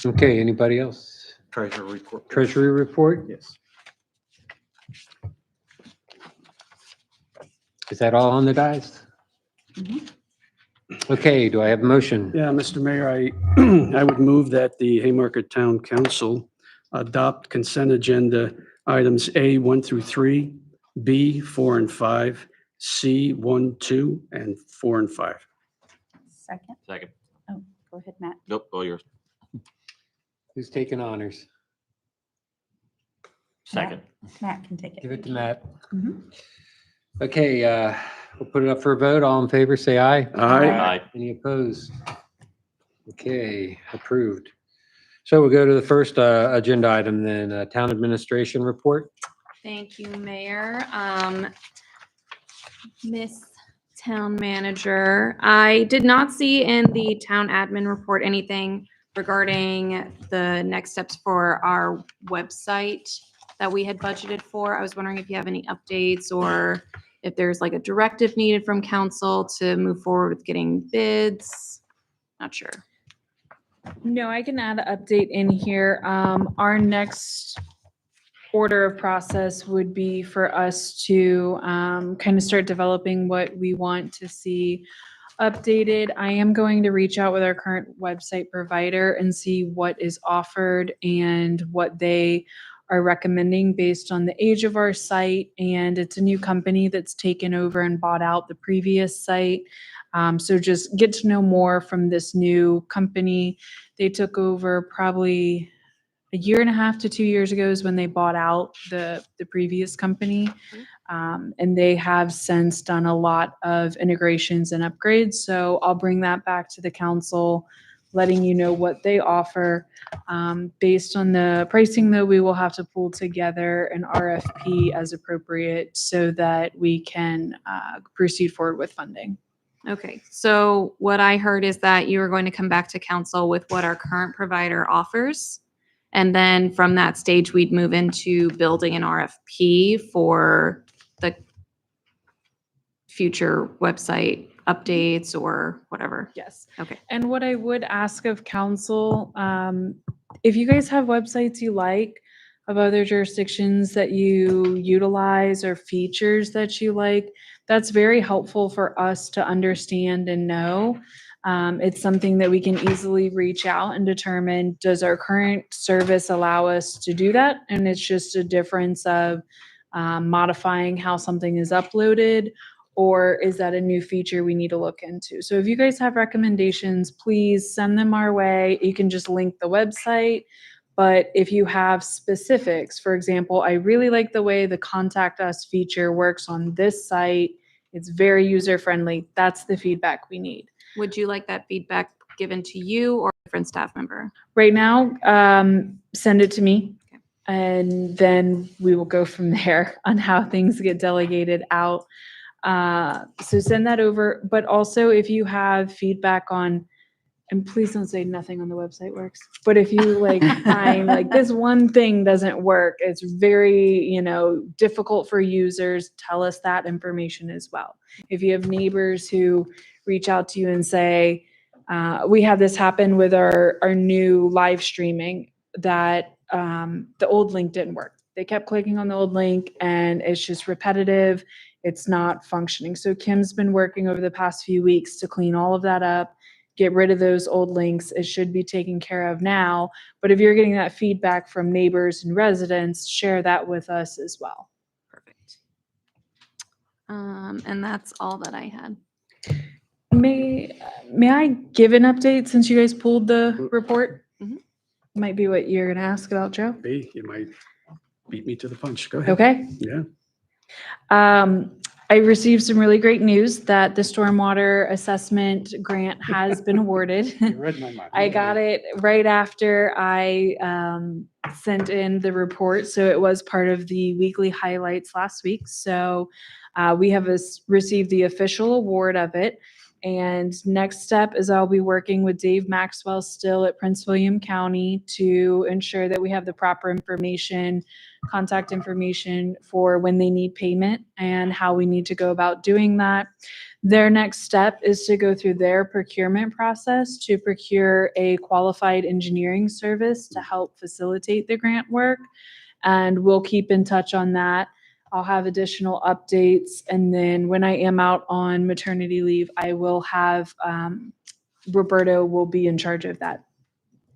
Okay, anybody else? Treasury report. Treasury report? Yes. Is that all on the dice? Okay, do I have a motion? Yeah, Mr. Mayor, I would move that the Haymarket Town Council adopt consent agenda items A 1 through 3, B 4 and 5, C 1, 2, and 4 and 5. Second. Second. Oh, go ahead, Matt. Nope, all yours. Who's taking honors? Second. Matt can take it. Give it to Matt. Mhm. Okay, we'll put it up for a vote. All in favor, say aye. Aye. Any opposed? Okay, approved. So we'll go to the first agenda item then, town administration report. Thank you, Mayor. Miss Town Manager, I did not see in the town admin report anything regarding the next steps for our website that we had budgeted for. I was wondering if you have any updates or if there's like a directive needed from council to move forward with getting bids. Not sure. No, I can add an update in here. Our next order of process would be for us to kind of start developing what we want to see updated. I am going to reach out with our current website provider and see what is offered and what they are recommending based on the age of our site. And it's a new company that's taken over and bought out the previous site. So just get to know more from this new company. They took over probably a year and a half to 2 years ago is when they bought out the previous company. And they have since done a lot of integrations and upgrades. So I'll bring that back to the council, letting you know what they offer. Based on the pricing though, we will have to pull together an RFP as appropriate so that we can proceed forward with funding. Okay, so what I heard is that you are going to come back to council with what our current provider offers. And then from that stage, we'd move into building an RFP for the future website updates or whatever. Yes. Okay. And what I would ask of council, if you guys have websites you like of other jurisdictions that you utilize or features that you like, that's very helpful for us to understand and know. It's something that we can easily reach out and determine, does our current service allow us to do that? And it's just a difference of modifying how something is uploaded, or is that a new feature we need to look into? So if you guys have recommendations, please send them our way. You can just link the website. But if you have specifics, for example, I really like the way the Contact Us feature works on this site. It's very user-friendly. That's the feedback we need. Would you like that feedback given to you or a different staff member? Right now, send it to me, and then we will go from there on how things get delegated out. So send that over, but also if you have feedback on, and please don't say nothing on the website works, but if you like find like this one thing doesn't work, it's very, difficult for users, tell us that information as well. If you have neighbors who reach out to you and say, we had this happen with our new live streaming that the old link didn't work. They kept clicking on the old link and it's just repetitive. It's not functioning. So Kim's been working over the past few weeks to clean all of that up, get rid of those old links. It should be taken care of now. But if you're getting that feedback from neighbors and residents, share that with us as well. Perfect. And that's all that I had. May I give an update since you guys pulled the report? Mhm. Might be what you're gonna ask about, Joe. B, you might beat me to the punch. Go ahead. Okay. Yeah. I received some really great news that the stormwater assessment grant has been awarded. You read my mind. I got it right after I sent in the report, so it was part of the weekly highlights last week. So we have received the official award of it. And next step is I'll be working with Dave Maxwell still at Prince William County to ensure that we have the proper information, contact information for when they need payment and how we need to go about doing that. Their next step is to go through their procurement process to procure a qualified engineering service to help facilitate the grant work. And we'll keep in touch on that. I'll have additional updates. And then when I am out on maternity leave, I will have, Roberto will be in charge of that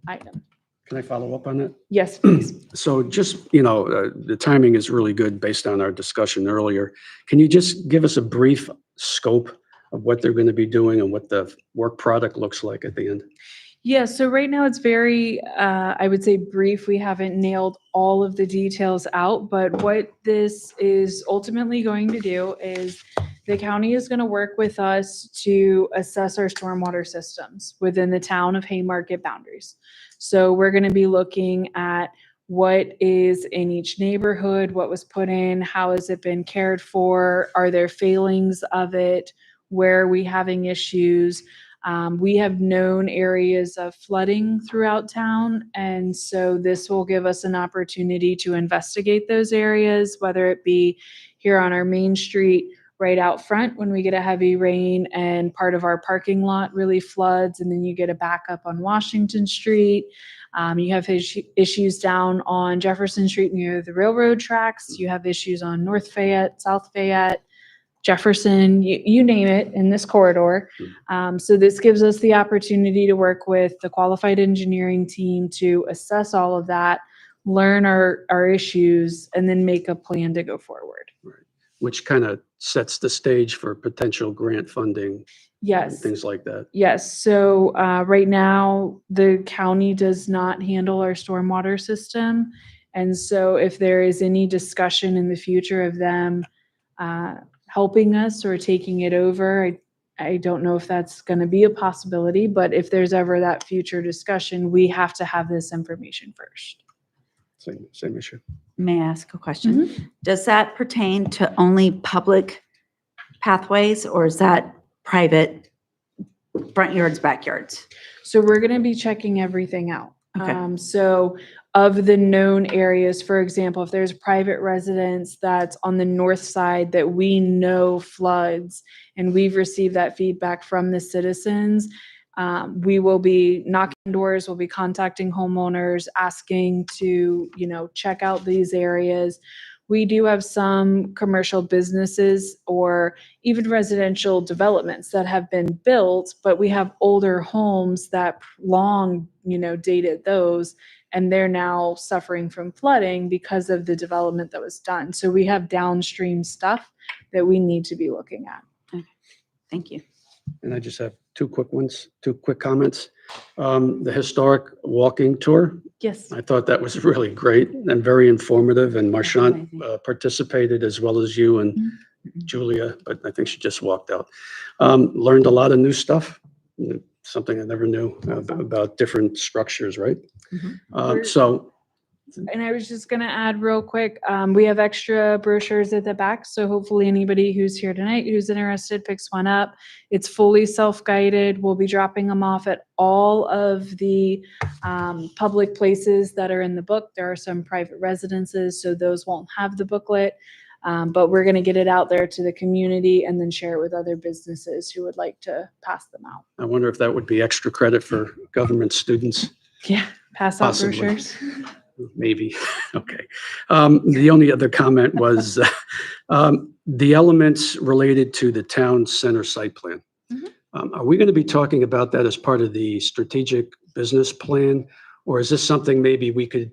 item. Can I follow up on that? Yes, please. So just, the timing is really good based on our discussion earlier. Can you just give us a brief scope of what they're going to be doing and what the work product looks like at the end? Yeah, so right now it's very, I would say brief. We haven't nailed all of the details out, but what this is ultimately going to do is the county is going to work with us to assess our stormwater systems within the town of Haymarket boundaries. So we're going to be looking at what is in each neighborhood, what was put in, how has it been cared for, are there failings of it, where are we having issues? We have known areas of flooding throughout town, and so this will give us an opportunity to investigate those areas, whether it be here on our main street, right out front when we get a heavy rain and part of our parking lot really floods, and then you get a backup on Washington Street. You have issues down on Jefferson Street near the railroad tracks. You have issues on North Fayette, South Fayette, Jefferson, you name it in this corridor. So this gives us the opportunity to work with the qualified engineering team to assess all of that, learn our issues, and then make a plan to go forward. Which kind of sets the stage for potential grant funding and Yes. things like that. Yes, so right now, the county does not handle our stormwater system. And so if there is any discussion in the future of them helping us or taking it over, I don't know if that's going to be a possibility, but if there's ever that future discussion, we have to have this information first. Same issue. May I ask a question? Does that pertain to only public pathways or is that private front yards, backyards? So we're going to be checking everything out. Okay. So of the known areas, for example, if there's private residence that's on the north side that we know floods and we've received that feedback from the citizens, we will be knocking doors, we'll be contacting homeowners, asking to, check out these areas. We do have some commercial businesses or even residential developments that have been built, but we have older homes that long, dated those, and they're now suffering from flooding because of the development that was done. So we have downstream stuff that we need to be looking at. Okay. Thank you. And I just have two quick comments. The historic walking tour, Yes. I thought that was really great and very informative, and Marchant participated as well as you and Julia, but I think she just walked out. Learned a lot of new stuff, something I never knew about different structures, right? And I was just going to add real quick, we have extra brochures at the back. So hopefully anybody who's here tonight who's interested picks one up. It's fully self-guided. We'll be dropping them off at all of the public places that are in the book. There are some private residences, so those won't have the booklet. But we're going to get it out there to the community and then share it with other businesses who would like to pass them out. I wonder if that would be extra credit for government students. Yeah, pass out Possibly. brochures. Maybe. Okay. The only other comment was the elements related to the town center site plan. Are we going to be talking about that as part of the strategic business plan? Or is this something maybe we could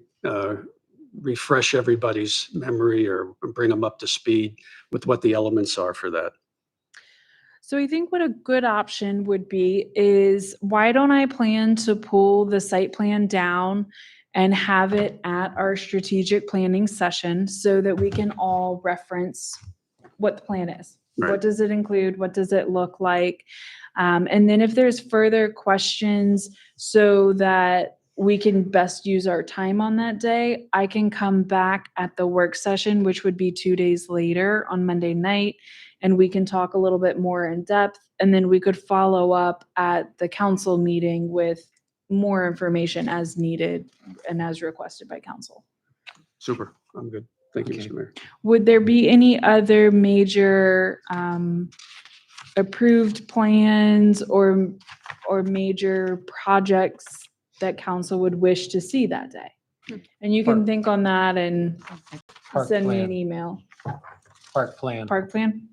refresh everybody's memory or bring them up to speed with what the elements are for that? So I think what a good option would be is, why don't I plan to pull the site plan down and have it at our strategic planning session so that we can all reference what the plan is. Right. What does it include? What does it look like? And then if there's further questions so that we can best use our time on that day, I can come back at the work session, which would be 2 days later on Monday night, and we can talk a little bit more in depth. And then we could follow up at the council meeting with more information as needed and as requested by council. Super. I'm good. Thank you, Mr. Mayor. Would there be any other major approved plans or major projects that council would wish to see that day? And you can think on that and Park send me plan. an email. Park plan. Park plan?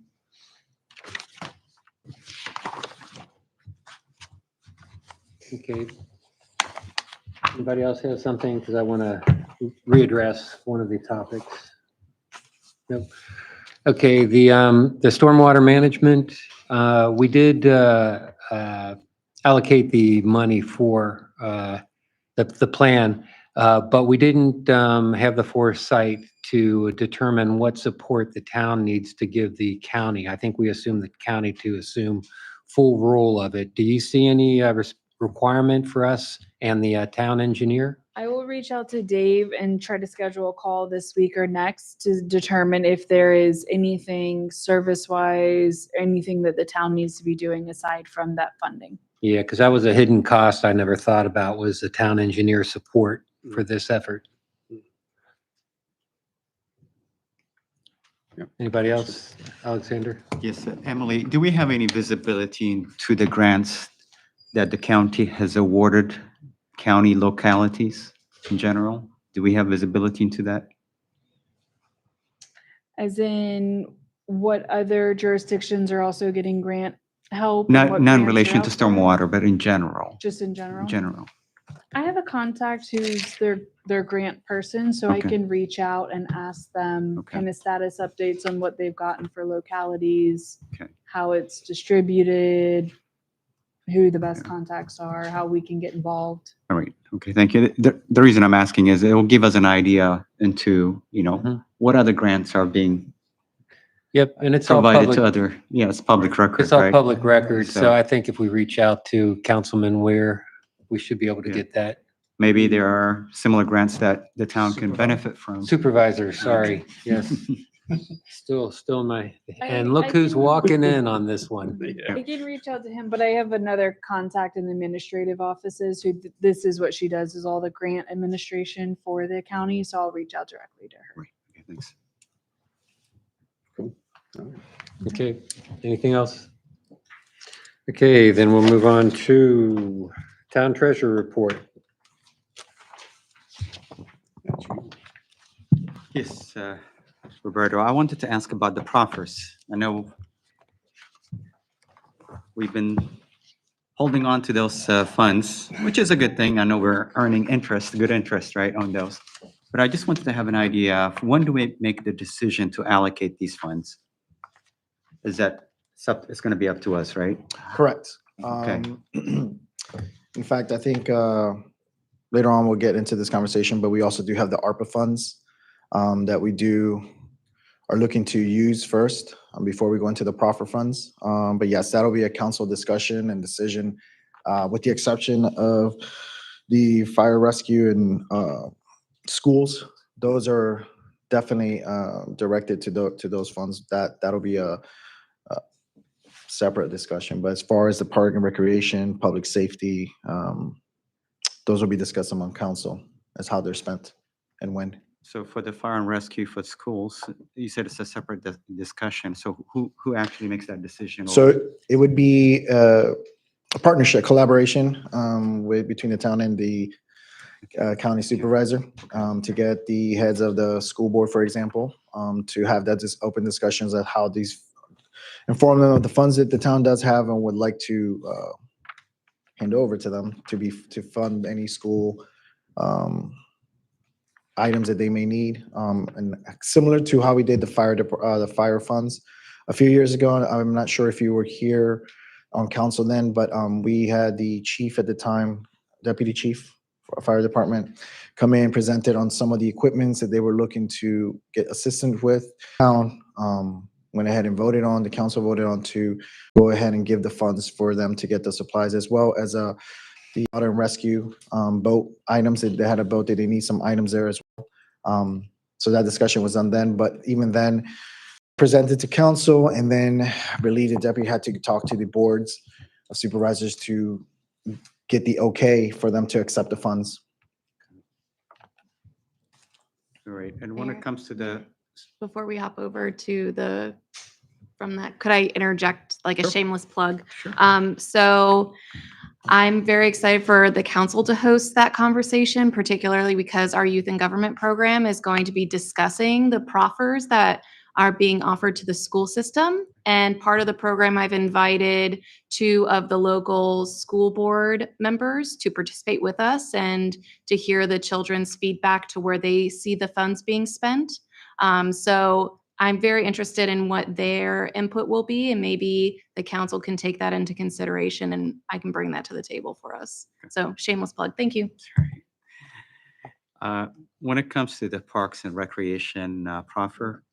Okay. Anybody else have something? Because I want to readdress one of the topics. Nope. Okay, the stormwater management, we did allocate the money for the plan, but we didn't have the foresight to determine what support the town needs to give the county. I think we assume the county to assume full role of it. Do you see any requirement for us and the town engineer? I will reach out to Dave and try to schedule a call this week or next to determine if there is anything service-wise, anything that the town needs to be doing aside from that funding. Yeah, because that was a hidden cost I never thought about, was the town engineer support for this effort. Yep. Anybody else? Alexander? Yes, Emily, do we have any visibility into the grants that the county has awarded county localities in general? Do we have visibility into that? As in, what other jurisdictions are also getting grant help? and what Not in grants are relation to out for? stormwater, but in general. Just in general? In general. I have a contact who's their grant person, so I Okay. can reach out and ask them Okay. kind of status updates on what they've gotten for localities, Okay. how it's distributed, who the best contacts are, how we can get involved. All right, okay, thank you. The reason I'm asking is it will give us an idea into, Mhm. what other grants are being Yep, and it's all provided to public, other, it's public record, it's all right? public record, so So- I think if we reach out to Councilman Ware, we should be able to Yeah. get that. Maybe there are similar grants that the town can benefit from. Supervisor, sorry, yes. Still my, and I look who's can- walking in on this one. I can reach out to him, but I have another contact in the administrative offices who, this is what she does, is all the grant administration for the county, so I'll reach out directly to her. Okay, thanks. Okay, anything else? Okay, then we'll move on to town treasurer report. Yes, Roberto, I wanted to ask about the proffers. I know we've been holding on to those funds, which is a good thing. I know we're earning interest, good interest, right, on those. But I just wanted to have an idea of when do we make the decision to allocate these funds? Is that, it's going to be up to us, right? Correct. Okay. In fact, I think later on we'll get into this conversation, but we also do have the ARPA funds that we are looking to use first before we go into the proffer funds. But yes, that'll be a council discussion and decision with the exception of the fire rescue and schools. Those are definitely directed to those funds. That'll be a separate discussion. But as far as the park and recreation, public safety, those will be discussed among council as how they're spent and when. So for the fire and rescue for schools, you said it's a separate discussion. So who actually makes that decision? So it would be a partnership, collaboration between the town and the county supervisor to get the heads of the school board, for example, to have that open discussions of how these, inform them of the funds that the town does have and would like to hand over to them to fund any school items that they may need. And similar to how we did the fire funds a few years ago. I'm not sure if you were here on council then, but we had the chief at the time, deputy chief for fire department, come in and presented on some of the equipments that they were looking to get assistance with. Town went ahead and voted on, the council voted on to go ahead and give the funds for them to get the supplies, as well as the water and rescue boat items. They had a boat that they need some items there as well. So that discussion was done then, but even then presented to council, and then really the deputy had to talk to the boards of supervisors to get the okay for them to accept the funds. All right, and when it comes to the, Before we hop over to from that, could I interject like a shameless plug? So I'm very excited for the council to host that conversation, particularly because our youth and government program is going to be discussing the proffers that are being offered to the school system. And part of the program, I've invited 2 of the local school board members to participate with us and to hear the children's feedback to where they see the funds being spent. So I'm very interested in what their input will be, and maybe the council can take that into consideration and I can bring that to the table for us. So shameless plug. Thank you. When it comes to the Parks and Recreation proffer,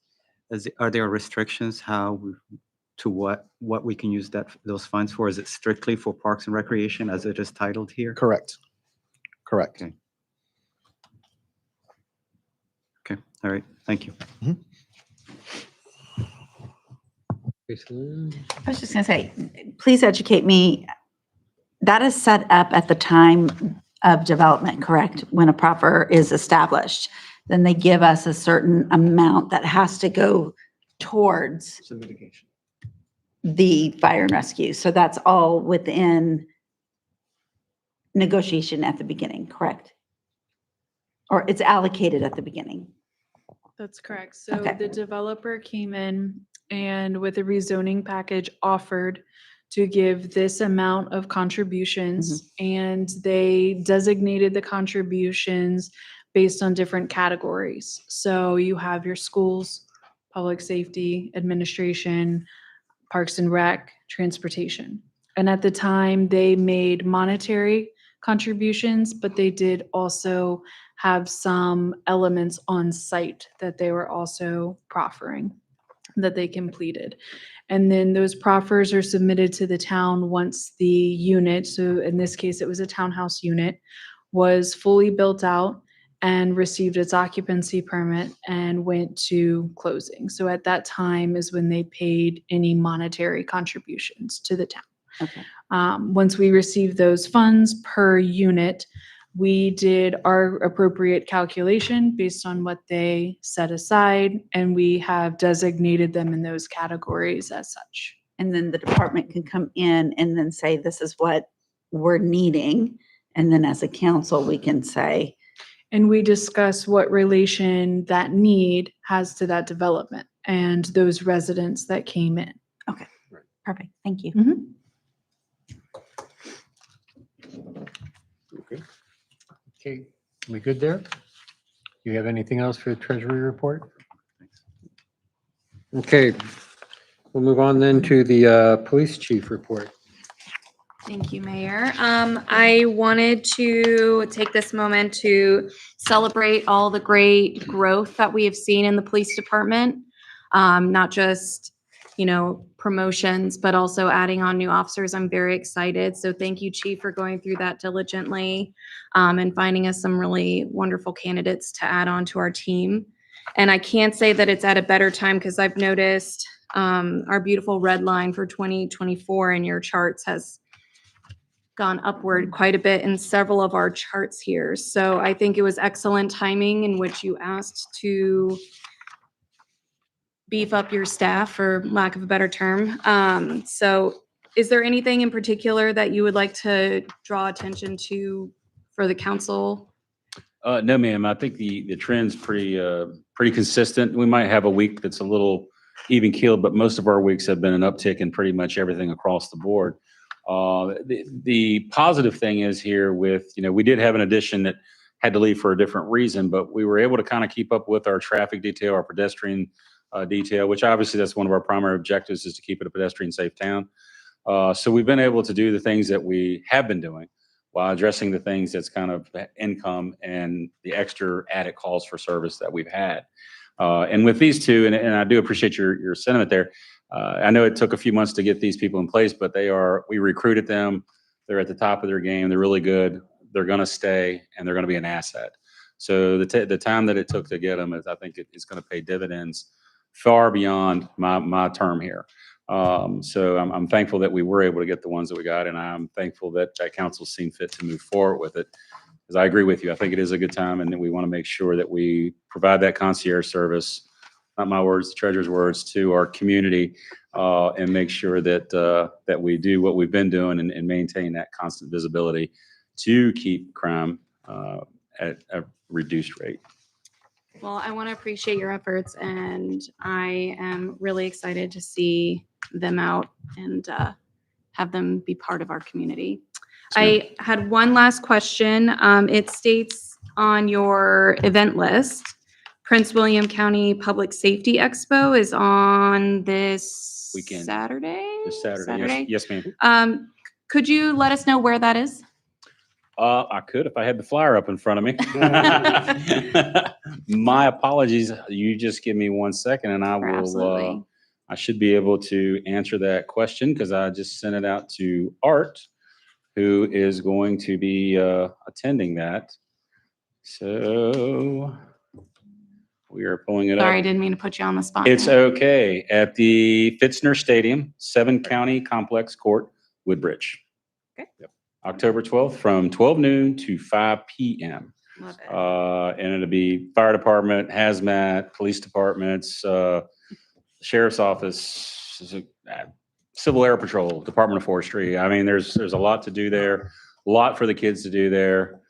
are there restrictions to what we can use those funds for? Is it strictly for Parks and Recreation as it is titled here? Correct. Correct. Okay. Okay, all right, thank you. I was just gonna say, please educate me. That is set up at the time of development, correct? When a proffer is established, then they give us a certain amount that has to go towards Some mitigation. the fire and rescue. So that's all within negotiation at the beginning, correct? Or it's allocated at the beginning. That's correct. So Okay. the developer came in and with a rezoning package offered to give this amount of contributions, and they designated the contributions based on different categories. So you have your schools, public safety, administration, parks and rec, transportation. And at the time, they made monetary contributions, but they did also have some elements on site that they were also proffering that they completed. And then those proffers are submitted to the town once the unit, so in this case, it was a townhouse unit, was fully built out and received its occupancy permit and went to closing. So at that time is when they paid any monetary contributions to the town. Okay. Once we received those funds per unit, we did our appropriate calculation based on what they set aside, and we have designated them in those categories as such. And then the department can come in and then say, this is what we're needing. And then as a council, we can say, And we discuss what relation that need has to that development and those residents that came in. okay, perfect, thank you. Okay. Okay, we good there? Do you have anything else for the Treasury report? Okay, we'll move on then to the police chief report. Thank you, Mayor. I wanted to take this moment to celebrate all the great growth that we have seen in the police department. Not just, promotions, but also adding on new officers. I'm very excited. So thank you, Chief, for going through that diligently and finding us some really wonderful candidates to add on to our team. And I can't say that it's at a better time because I've noticed our beautiful red line for 2024 in your charts has gone upward quite a bit in several of our charts here. So I think it was excellent timing in which you asked to beef up your staff, for lack of a better term. So is there anything in particular that you would like to draw attention to for the council? No, ma'am. I think the trend's pretty consistent. We might have a week that's a little even keeled, but most of our weeks have been an uptick in pretty much everything across the board. The positive thing is here with, we did have an addition that had to leave for a different reason, but we were able to kind of keep up with our traffic detail, our pedestrian detail, which obviously that's one of our primary objectives, is to keep it a pedestrian safe town. So we've been able to do the things that we have been doing while addressing the things that's kind of income and the extra added calls for service that we've had. And with these two, and I do appreciate your sentiment there. I know it took a few months to get these people in place, but we recruited them. They're at the top of their game. They're really good. They're going to stay, and they're going to be an asset. So the time that it took to get them I think it's going to pay dividends far beyond my term here. So I'm thankful that we were able to get the ones that we got, and I'm thankful that council seen fit to move forward with it. Because I agree with you. I think it is a good time, and we want to make sure that we provide that concierge service, not my words, the treasurer's words, to our community, and make sure that we do what we've been doing and maintain that constant visibility to keep crime at a reduced rate. Well, I want to appreciate your efforts, and I am really excited to see them out and have them be part of our community. I had one last question. It states on your event list Prince William County Public Safety Expo is on this Weekend. Saturday? This Saturday. Yes, ma'am. Could you let us know where that is? I could if I had the flyer up in front of me. My apologies. You just give me 1 second and I will, Absolutely. I should be able to answer that question because I just sent it out to Art, who is going to be attending that. So we are pulling it Sorry, I up. didn't mean to put you on the spot. It's there. okay. At the Fitzner Stadium, 7 County Complex Court, Woodbridge. Okay. Yep. October 12th from 12 noon to 5 p.m. Love it. And it'll be fire department, hazmat, police departments, sheriff's office, civil air patrol, Department of Forestry. I mean, there's a lot to do there, a lot for the kids to do there.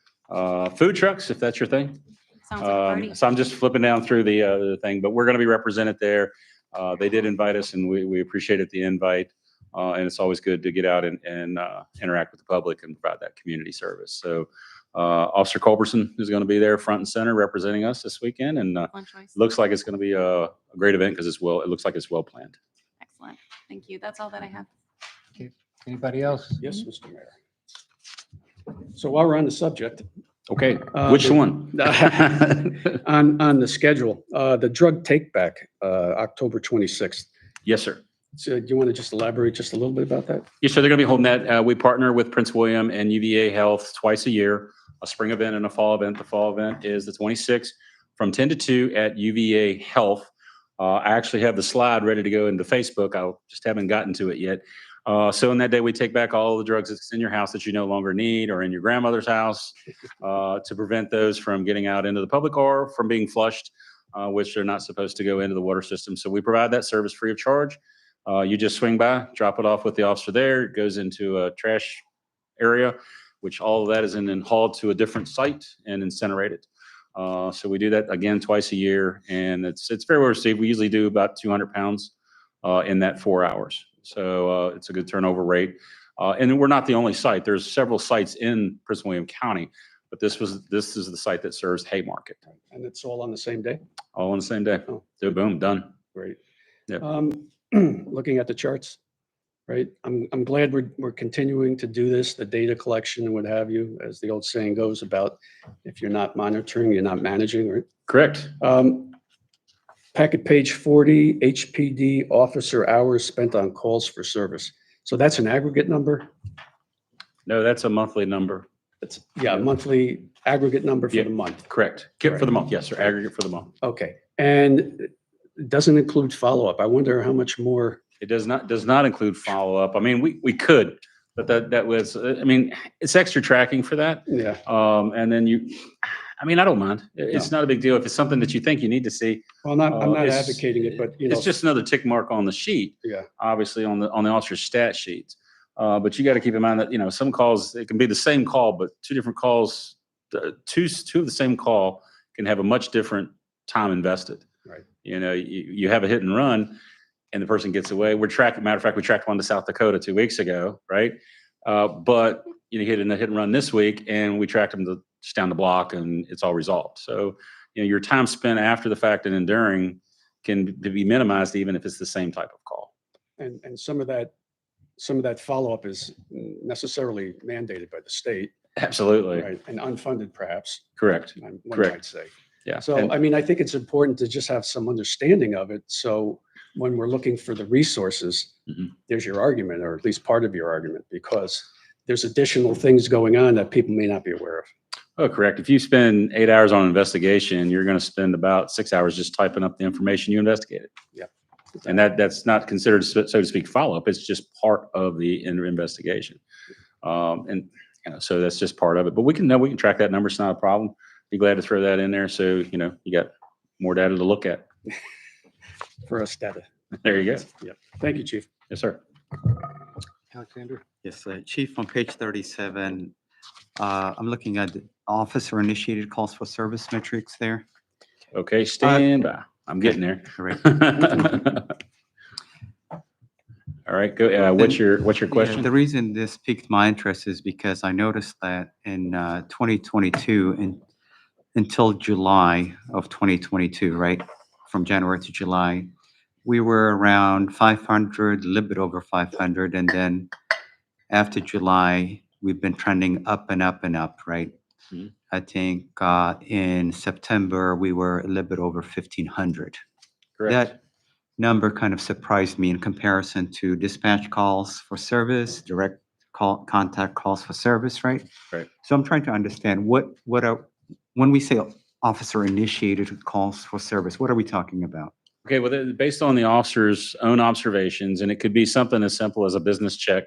Food trucks, if that's your thing. Sounds like a party. So I'm just flipping down through the thing, but we're going to be represented there. They did invite us and we appreciated the invite. And it's always good to get out and interact with the public and provide that community service. So Officer Culberson is going to be there front and center representing us this weekend. And Fun choice. looks like it's going to be a great event because it looks like it's well planned. Excellent. Thank you. That's all that I have. Anybody else? Yes, Mr. Mayor. So while we're on the subject, Okay, which one? on the schedule, the drug take back, October 26th. Yes, sir. So do you want to just elaborate just a little bit about that? Yes, sir. They're going to be holding that. We partner with Prince William and UVA Health twice a year, a spring event and a fall event. The fall event is the 26th from 10 to 2 at UVA Health. I actually have the slide ready to go into Facebook. I just haven't gotten to it yet. So in that day, we take back all the drugs that's in your house that you no longer need or in your grandmother's house to prevent those from getting out into the public or from being flushed, which they're not supposed to go into the water system. So we provide that service free of charge. You just swing by, drop it off with the officer there. It goes into a trash area, which all of that is then hauled to a different site and incinerated. So we do that again twice a year, and it's very well received. We usually do about 200 pounds in that 4 hours. So it's a good turnover rate. And we're not the only site. There's several sites in Prince William County, but this is the site that serves Haymarket. And it's all on the same day? All on the same day. Oh. So boom, done. Great. Yeah. Looking at the charts, right? I'm glad we're continuing to do this, the data collection and what have you, as the old saying goes about if you're not monitoring, you're not managing, right? Correct. Packet page 40, HPD officer hours spent on calls for service. So that's an aggregate number? No, that's a monthly number. It's, yeah, monthly aggregate number for Yeah. the month. Correct. For the month. Yes, sir. Aggregate for the month. Okay. And it doesn't include follow-up. I wonder how much more. It does not include follow-up. I mean, we could, but that was, I mean, it's extra tracking for that. Yeah. And then I don't mind. It's not a big deal. If it's something that you think you need to see, Well, I'm not it's- advocating it, but you know. it's just another tick mark on the sheet, Yeah. obviously on the officer's stat sheets. But you got to keep in mind that, some calls, it can be the same call, but two different calls, two of the same call can have a much different time invested. Right. You have a hit and run and the person gets away. Matter of fact, we tracked one to South Dakota 2 weeks ago, right? But he hit a hit and run this week and we tracked him just down the block and it's all resolved. So, your time spent after the fact and enduring can be minimized even if it's the same type of call. And some of that follow-up is necessarily mandated by the state, Absolutely. right? And unfunded perhaps, Correct. one Correct. might say. Yeah. So, And- I mean, I think it's important to just have some understanding of it. So when we're looking for the resources, Mhm. there's your argument, or at least part of your argument, because there's additional things going on that people may not be aware of. Oh, correct. If you spend 8 hours on an investigation, you're going to spend about 6 hours just typing up the information you investigated. Yeah. And that's not considered, so to speak, follow-up. It's just part of the investigation. So that's just part of it. But we can track that number. It's not a problem. Be glad to throw that in there. So, you got more data to look at. For us data. There you go. Yeah. Thank you, Chief. Yes, sir. Alexander? Yes, Chief, on page 37, I'm looking at the officer-initiated calls for service metrics there. Okay, stand by. I'm getting there. Correct. All right, go. What's your Yeah, question? the reason this piqued my interest is because I noticed that in 2022, until July of 2022, right? From January to July, we were around 500, a little bit over 500. And then after July, we've been trending up and up and up, right? Mhm. I think in September, we were a little bit over 1,500. Correct. That number kind of surprised me in comparison to dispatch calls for service, direct contact calls for service, right? Right. So I'm trying to understand when we say officer initiated calls for service, what are we talking about? Okay, well, based on the officer's own observations, and it could be something as simple as a business check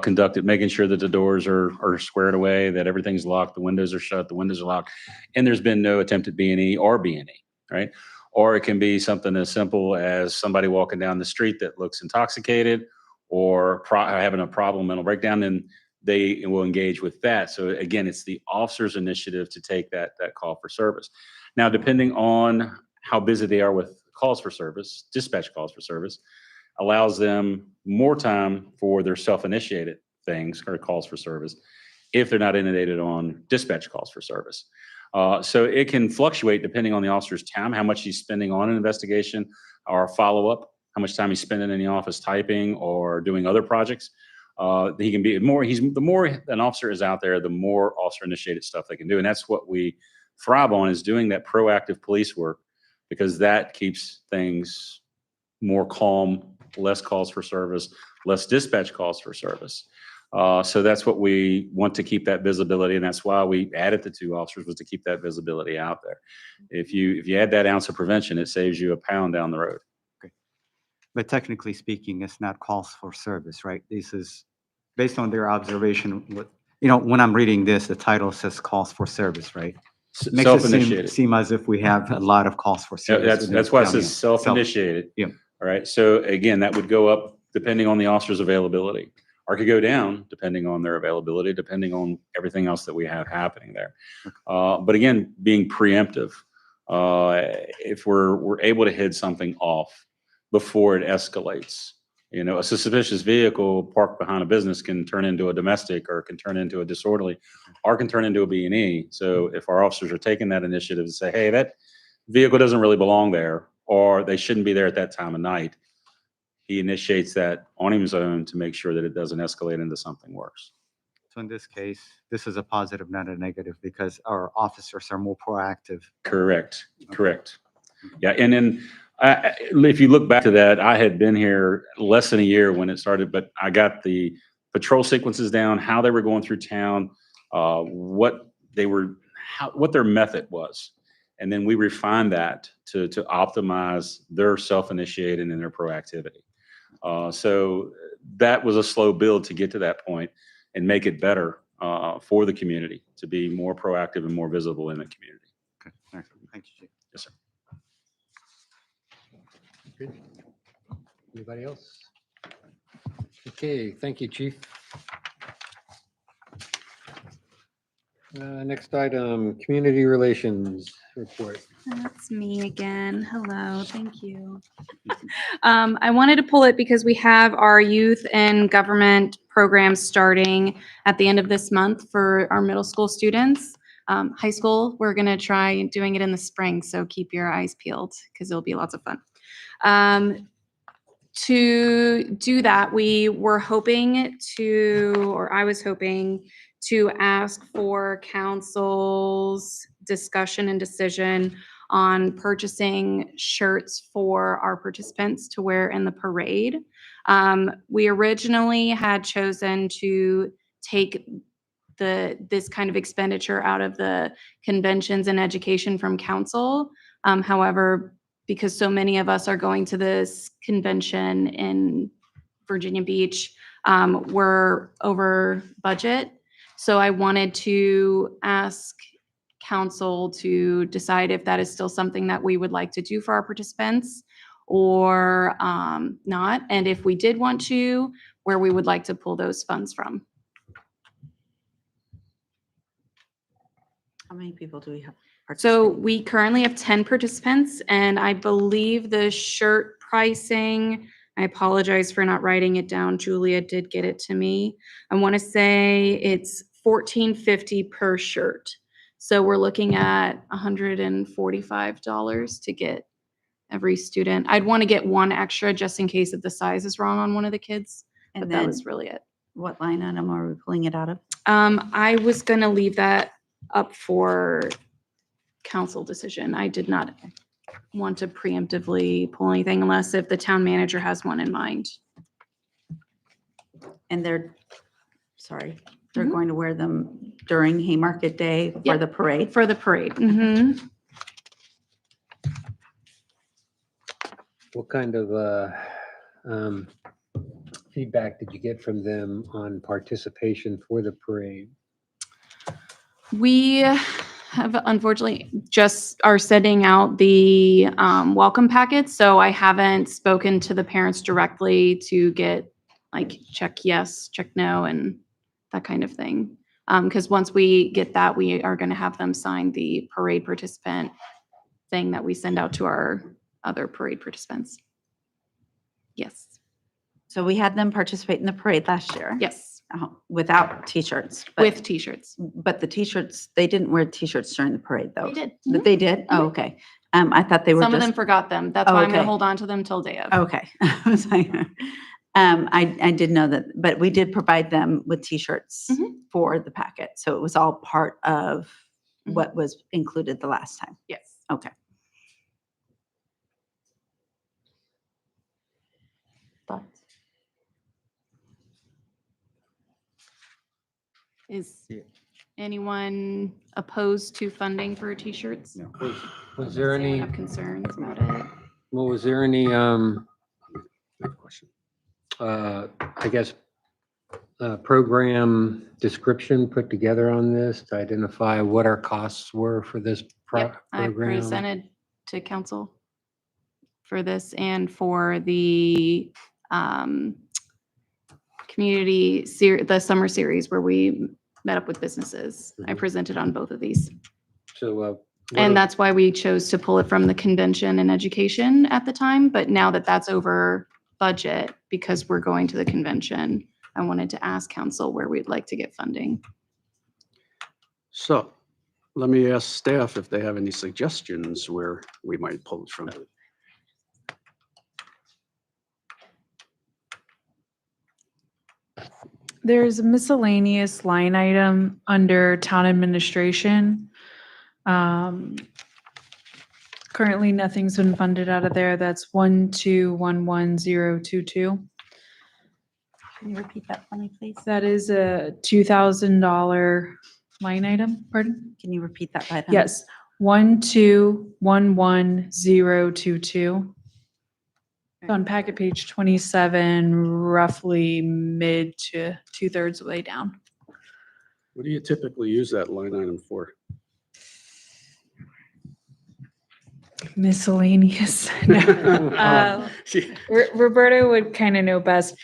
conducted, making sure that the doors are squared away, that everything's locked, the windows are shut, the windows are locked, and there's been no attempted B&E or B&E, right? Or it can be something as simple as somebody walking down the street that looks intoxicated or having a problem, mental breakdown, and they will engage with that. So again, it's the officer's initiative to take that call for service. Now, depending on how busy they are with calls for service, dispatch calls for service, allows them more time for their self-initiated things or calls for service if they're not inundated on dispatch calls for service. So it can fluctuate depending on the officer's time, how much he's spending on an investigation or follow-up, how much time he's spending in the office typing or doing other projects. He can be more, the more an officer is out there, the more officer-initiated stuff they can do. And that's what we thrive on, is doing that proactive police work, because that keeps things more calm, less calls for service, less dispatch calls for service. So that's what we want to keep, that visibility, and that's why we added the 2 officers, was to keep that visibility out there. If you add that ounce of prevention, it saves you a pound down the road. But technically speaking, it's not calls for service, right? This is based on their observation. When I'm reading this, the title says calls for service, right? Makes it Self-initiated. seem as if we have a lot of calls for Yeah, service. within that's why it the county. says self-initiated. Yeah. All right. So again, that would go up depending on the officer's availability, or it could go down depending on their availability, depending on everything else that we have happening there. But again, being preemptive, if we're able to head something off before it escalates. A suspicious vehicle parked behind a business can turn into a domestic, or can turn into a disorderly, or can turn into a B&E. So if our officers are taking that initiative to say, hey, that vehicle doesn't really belong there, or they shouldn't be there at that time of night, he initiates that on his own to make sure that it doesn't escalate into something worse. So in this case, this is a positive, not a negative, because our officers are more proactive. Correct. Yeah, and then if you look back to that, I had been here less than a year when it started, but I got the patrol sequences down, how they were going through town, what their method was. And then we refined that to optimize their self-initiated and their proactivity. So that was a slow build to get to that point and make it better for the community, to be more proactive and more visible in the community. Okay, excellent. Thank you, Chief. Yes, sir. Good. Anybody else? Okay, thank you, Chief. Next item, community relations report. That's me again. Hello, thank you. I wanted to pull it because we have our youth and government programs starting at the end of this month for our middle school students. High school, we're going to try doing it in the spring, so keep your eyes peeled because it'll be lots of fun. To do that, we were hoping to, or I was hoping to ask for council's discussion and decision on purchasing shirts for our participants to wear in the parade. We originally had chosen to take this kind of expenditure out of the conventions and education from council. However, because so many of us are going to this convention in Virginia Beach, we're over budget. So I wanted to ask council to decide if that is still something that we would like to do for our participants or not. And if we did want to, where we would like to pull those funds from. How many people do we have? So we currently have 10 participants, and I believe the shirt pricing, I apologize for not writing it down. Julia did get it to me. I want to say it's $14.50 per shirt. So we're looking at $145 to get every student. I'd want to get one extra just in case if the size is wrong on one of the kids, but And that then was really it. what line item are we pulling it out of? I was gonna leave that up for council decision. I did not want to preemptively pull anything unless if the town manager has one in mind. And they're Mhm. going to wear them during Haymarket Day for Yep. the parade? For the parade. Mm-hmm. What kind of feedback did you get from them on participation for the parade? We have unfortunately just are sending out the welcome packets, so I haven't spoken to the parents directly to get like check yes, check no, and that kind of thing. Because once we get that, we are going to have them sign the parade participant thing that we send out to our other parade participants. Yes, So we had them participate in the parade last year? yes, Without T-shirts? with T-shirts. But the T-shirts, they didn't wear T-shirts during the parade, though? They did. That they did? Oh, okay. I thought they were Some of just. them forgot them. That's why I'm going Okay. to hold on to them till day of. Okay. I was like, I did know that, but we did provide them with T-shirts Mhm. for the packet. So it was all part of Mhm. what was included the last time. Yes. Okay. Thoughts? Is anyone opposed to funding for T-shirts? Was there Does anyone any, have concerns about it? well, was there any, Good question. I guess, program description put together on this to identify what our costs were for this Yep, I program? presented to council for this and for the the summer series where we met up with businesses. I Mhm. presented on both of these. So, And that's why we chose to pull it from the convention and education at the time. But now that that's over budget, because we're going to the convention, I wanted to ask council where we'd like to get funding. So let me ask staff if they have any suggestions where we might pull it from. There's a miscellaneous line item under town administration. Currently, nothing's been funded out of there. That's 1211022. Can you repeat that for me, please? That is a $2,000 line item, pardon? Can you repeat that by then? Yes, 1211022. On packet page 27, roughly mid to 2/3 way down. What do you typically use that line item for? Miscellaneous. Roberta would kind of know best.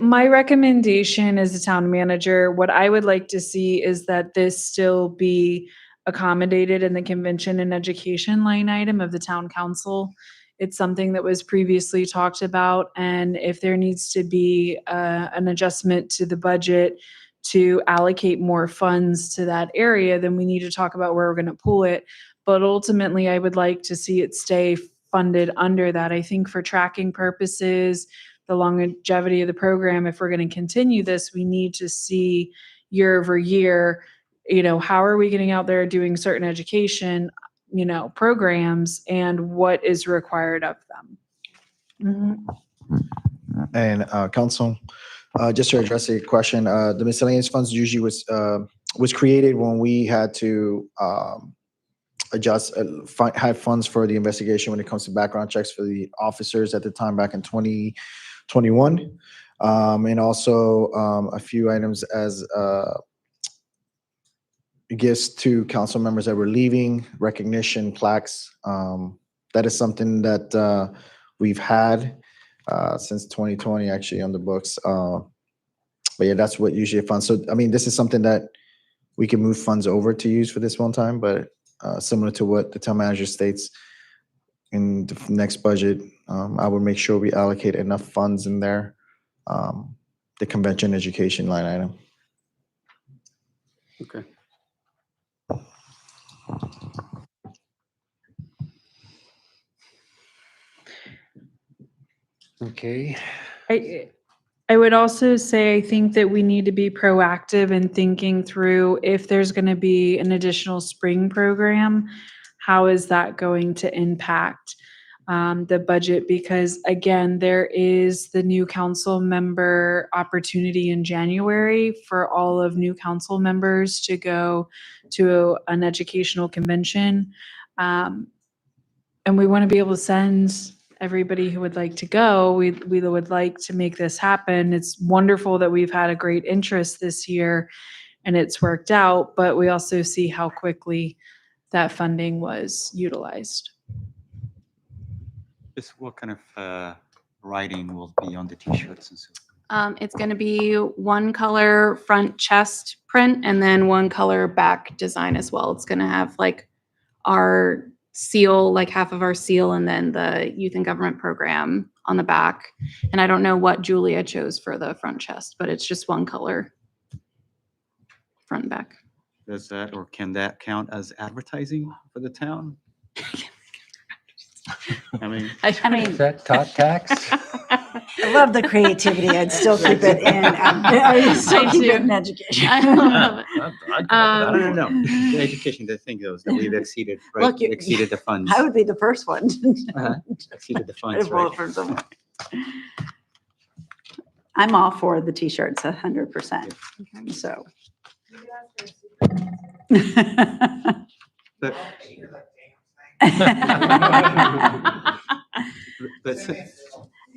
My recommendation as a town manager, what I would like to see is that this still be accommodated in the convention and education line item of the town council. It's something that was previously talked about, and if there needs to be an adjustment to the budget to allocate more funds to that area, then we need to talk about where we're going to pull it. But ultimately, I would like to see it stay funded under that. I think for tracking purposes, the longevity of the program, if we're going to continue this, we need to see year over year, how are we getting out there doing certain education, programs, and what is required of them. And council, just to address the question, the miscellaneous funds usually was created when we had to adjust, had funds for the investigation when it comes to background checks for the officers at the time back in 2021. And also a few items as gifts to council members that were leaving, recognition plaques. That is something that we've had since 2020 actually on the books. But yeah, that's what usually funds. So, I mean, this is something that we can move funds over to use for this one time, but similar to what the town manager states in the next budget, I will make sure we allocate enough funds in there. The convention education line item. Okay. Okay. I would also say, I think that we need to be proactive in thinking through if there's going to be an additional spring program, how is that going to impact the budget? Because again, there is the new council member opportunity in January for all of new council members to go to an educational convention. And we want to be able to send everybody who would like to go. We would like to make this happen. It's wonderful that we've had a great interest this year and it's worked out, but we also see how quickly that funding was utilized. Just what kind of writing will be on the t-shirts and so? It's going to be one color front chest print and then one color back design as well. It's going to have like our seal, like half of our seal, and then the youth and government program on the back. And I don't know what Julia chose for the front chest, but it's just one color front and back. Does that, or can that count as advertising for the town? I mean, I mean, Is that tot tax? I love the creativity. I'd still keep it in, I'd still I keep do. it in education. I love it. no. The education, the thing goes that we've exceeded, right? Look, Exceeded the funds. I would be the first one. Exceeded the I'd funds, vote right? for someone. I'm all for the t-shirts, 100%. So. But, but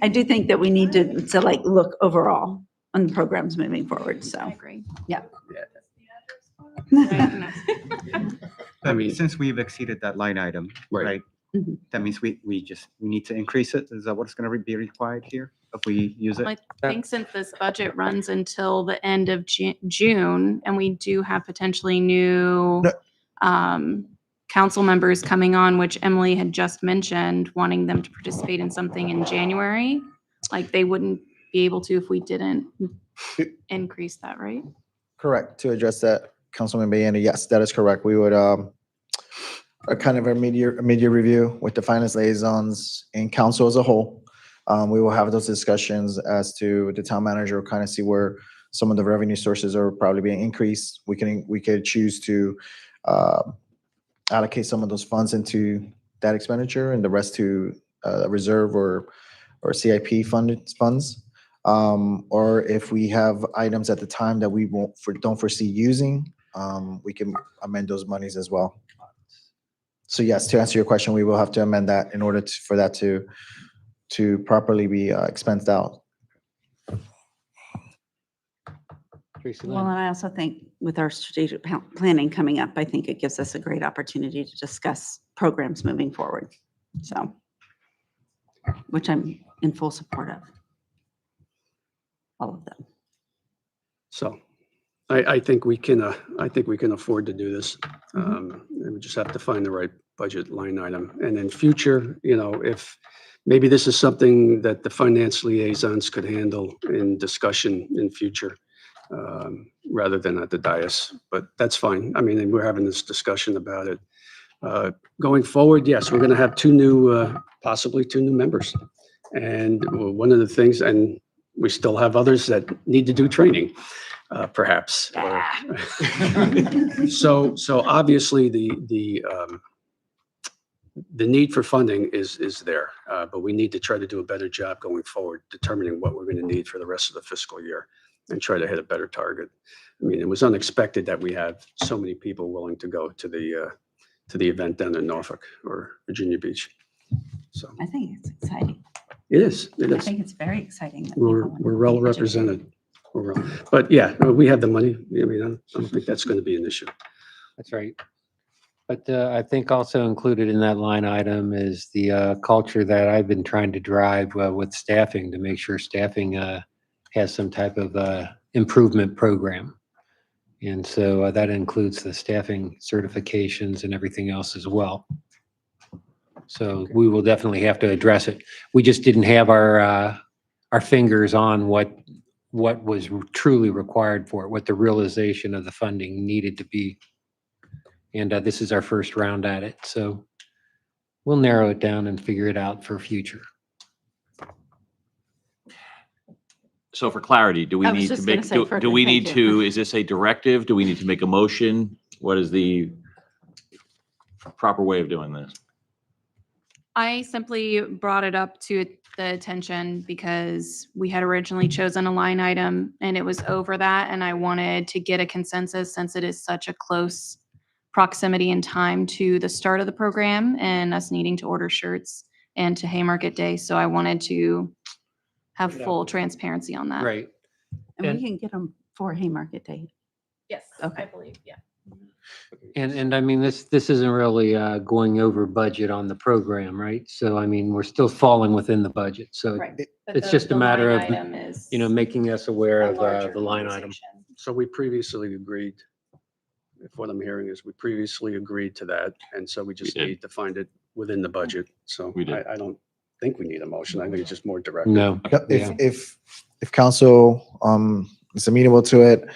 I do think that we need to like look overall on the programs moving forward, I so, agree. yeah. I mean, since we've exceeded that line item, Right. right? Mhm. That means we need to increase it. Is that what's going to be required here if we use it? I think since this budget runs until the end of June, and we do have potentially new council members coming on, which Emily had just mentioned, wanting them to participate in something in January, like they wouldn't be able to if we didn't increase that, right? Correct. To address that, Councilman Bayana, yes, that is correct. We would, a kind of a media review with the finance liaisons and council as a whole. We will have those discussions as to the town manager, kind of see where some of the revenue sources are probably being increased. We could choose to allocate some of those funds into that expenditure and the rest to reserve or CIP funds. Or if we have items at the time that we don't foresee using, we can amend those monies as well. So yes, to answer your question, we will have to amend that in order for that to properly be expensed out. Tracy Well, and Lynn? I also think with our strategic planning coming up, I think it gives us a great opportunity to discuss programs moving forward. So, which I'm in full support of. All of them. So I think we can afford to do this. And we just have to find the right budget line item. And in future, if maybe this is something that the finance liaisons could handle in discussion in future, rather than at the dais, but that's fine. I mean, we're having this discussion about it. Going forward, yes, we're going to have possibly two new members. And one of the things, and we still have others that need to do training, perhaps. So obviously the need for funding is there, but we need to try to do a better job going forward, determining what we're going to need for the rest of the fiscal year and try to hit a better target. I mean, it was unexpected that we have so many people willing to go to the event down in Norfolk or Virginia Beach. So I think it's exciting. it is. I think it's very exciting. that We're people want to we're well be educated. represented. But yeah, no, we have the money. I mean, I don't think that's going to be an issue. That's right. But I think also included in that line item is the culture that I've been trying to drive with staffing to make sure staffing has some type of improvement program. And so that includes the staffing certifications and everything else as well. So we will definitely have to address it. We just didn't have our fingers on what was truly required for it, what the realization of the funding needed to be And this is our first round at it. So we'll narrow it down and figure it out for future. So for clarity, do we I was need to just gonna make, say do further, we thank need you. to, is this a directive? Do we need to make a motion? What is the proper way of doing this? I simply brought it up to the attention because we had originally chosen a line item and it was over that. And I wanted to get a consensus since it is such a close proximity in time to the start of the program and us needing to order shirts and to Haymarket Day. So I wanted to have Put it out full there. transparency on that. Right. And And- we can get them for Haymarket Day. Yes, Okay. I believe, yeah. And I mean, this isn't really going over budget on the program, right? So I mean, we're still falling within the budget. So Right. But it's the- just a the matter line of, item is making us aware a of larger the line item. conversation. So we previously agreed, if what I'm hearing is we previously agreed to that, and so we just did. need to find it within the budget. So We did. I don't think we need a motion. I think it's just more direct. No. Yep, Yeah. if council is amenable to it,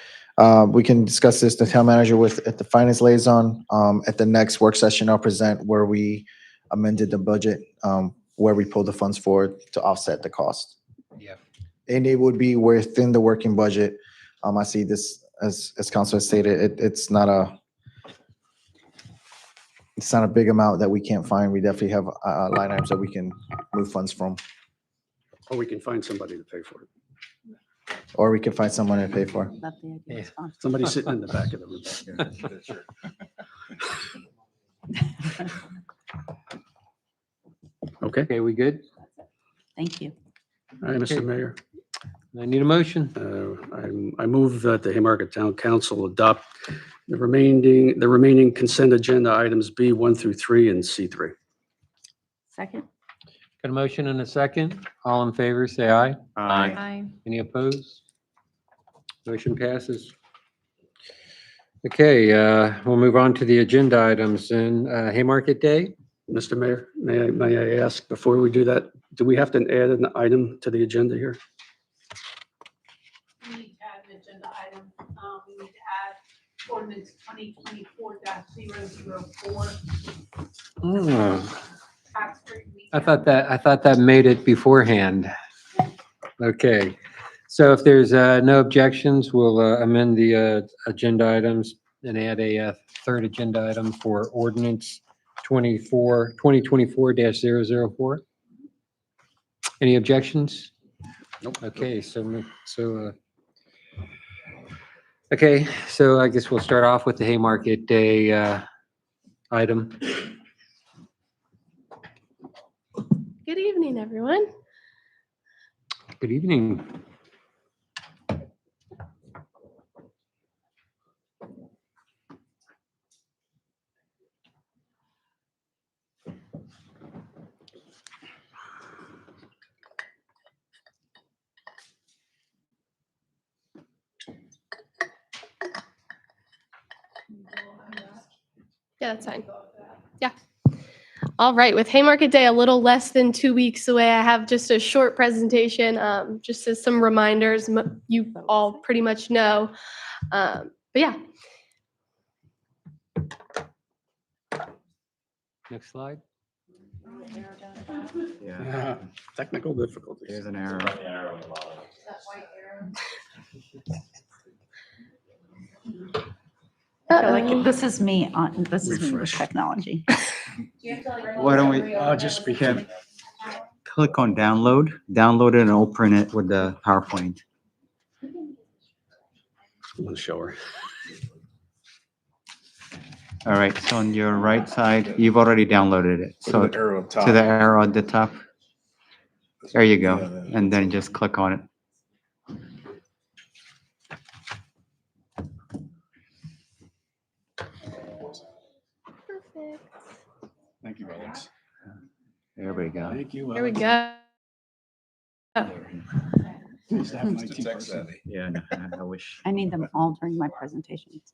we can discuss this, the town manager at the finance liaison. At the next work session, I'll present where we amended the budget, where we pulled the funds forward to offset the cost. Yeah. And it would be within the working budget. I see this, as council has stated, it's not a big amount that we can't find. We definitely have line items that we can move funds from, Or we can find somebody to pay for it. or we can find someone to pay for. Love the idea. Yeah. Sponsor. Somebody sitting in the back of the room. Okay, Okay, we good? Thank you. all right, Mr. Mayor. I need a motion. I move that the Haymarket Town Council adopt the remaining consent agenda items B1 through 3 and C3. Second? Got a motion and a second. All in favor, say aye. Aye. Any opposed? Motion passes. Okay, we'll move on to the agenda items in Haymarket Day. Mr. Mayor, may I ask, before we do that, do we have to add an item to the agenda here? We need to add an agenda item. We need to add ordinance 2024-004, Oh, tax rate. I thought that made it beforehand. Okay, so if there's no objections, we'll amend the agenda items and add a third agenda item for ordinance 2024-004. Any objections? Nope. Okay, okay, so I guess we'll start off with the Haymarket Day item. Good evening, everyone. Good evening. Yeah, that's fine. Yeah. All right, with Haymarket Day a little less than 2 weeks away, I have just a short presentation, just as some reminders you all pretty much know. But yeah, Next slide. Yeah, Technical difficulties. there's an error. That white arrow. I like it. This is me with Refresh. technology. Why don't we just can click on download it and open it with the PowerPoint. We'll show her. All right, so on your right side, you've already downloaded it. So to the arrow at the top. There you go. And then just click on it. perfect. Thank you, Alex. There we go. Thank you. Here we go. Yeah, no, I wish. I need them all during my presentations.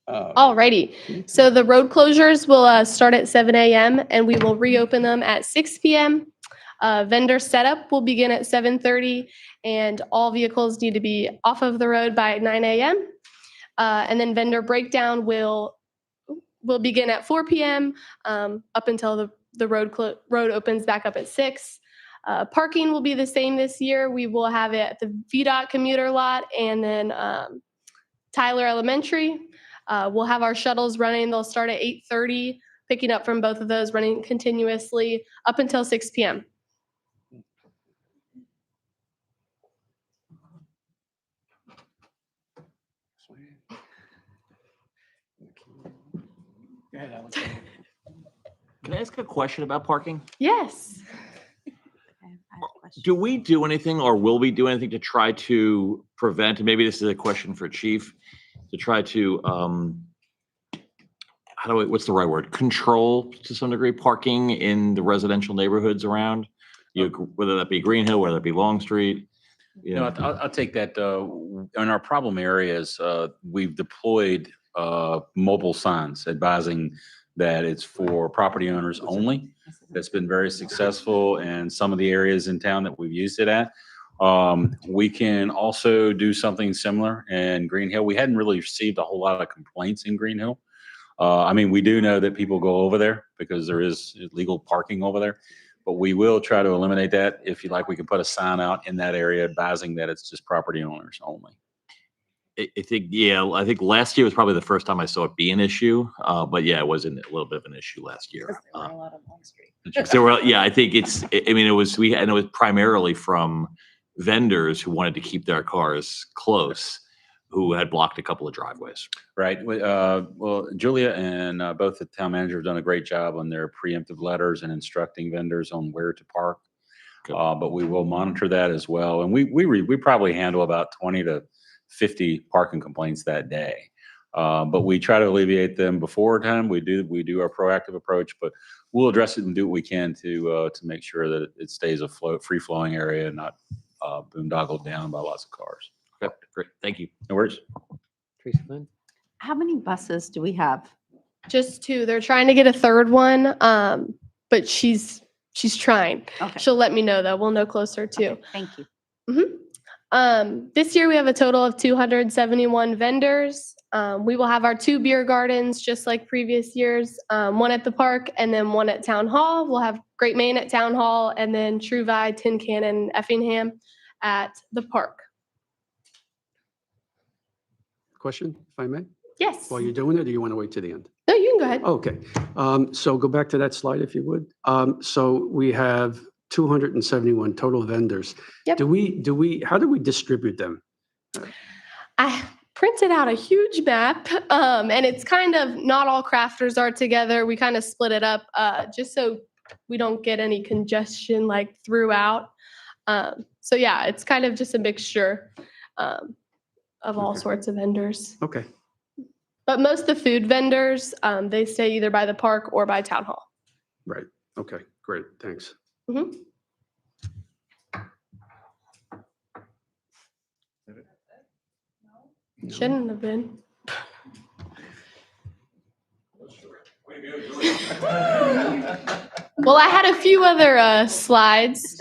All righty. So the road closures will start at 7 a.m. and we will reopen them at 6 p.m. Vendor setup will begin at 7:30 and all vehicles need to be off of the road by 9 a.m. And then vendor breakdown will begin at 4 p.m. Up until the road opens back up at 6. Parking will be the same this year. We will have it at the VDOT commuter lot and then Tyler Elementary. We'll have our shuttles running. They'll start at 8:30, picking up from both of those, running continuously up until 6 p.m. Can I ask a question about parking? Yes. Do we do anything or will we do anything to try to prevent, and maybe this is a question for Chief, to try to, what's the right word? Control to some degree parking in the residential neighborhoods around? Whether that be Green Hill, whether it be Long Street? You know, I'll take that. In our problem areas, we've deployed mobile signs advising that it's for property owners only. That's been very successful in some of the areas in town that we've used it at. We can also do something similar in Green Hill. We hadn't really received a whole lot of complaints in Green Hill. I mean, we do know that people go over there because there is illegal parking over there, but we will try to eliminate that. If you like, we can put a sign out in that area advising that it's just property owners only. I think last year was probably the first time I saw it be an issue. But yeah, it was a little bit of an issue last year. I think it was primarily from vendors who wanted to keep their cars close, who had blocked a couple of driveways. Right. Well, Julia and both the town manager have done a great job on their preemptive letters and instructing vendors on where to park. But we will monitor that as well. And we probably handle about 20 to 50 parking complaints that day. But we try to alleviate them before time. We do our proactive approach, but we'll address it and do what we can to make sure that it stays a free flowing area and not boondoggled down by lots of cars. Okay, great. Thank you. No worries. Tracy Lynn? How many buses do we have? Just 2. They're trying to get a third one, but she's trying. Okay. She'll let me know though. We'll know closer too. Okay, thank you. This year we have a total of 271 vendors. We will have our 2 beer gardens just like previous years, one at the park and then one at Town Hall. We'll have Great Maine at Town Hall and then Truvide, Tin Can, and Effingham at the park. Question, if I may? Yes. While you're doing it, or do you want to wait to the end? No, you can go ahead. Okay. So go back to that slide if you would. So we have 271 total vendors. Yep. How do we distribute them? I printed out a huge map, and it's kind of not all crafters are together. We kind of split it up just so we don't get any congestion like throughout. So yeah, it's kind of just a mixture of all sorts of vendors. Okay. But most of the food vendors, they stay either by the park or by Town Hall. Right. Okay, great. Thanks. Mhm. Shouldn't have been. Well, I had a few other slides.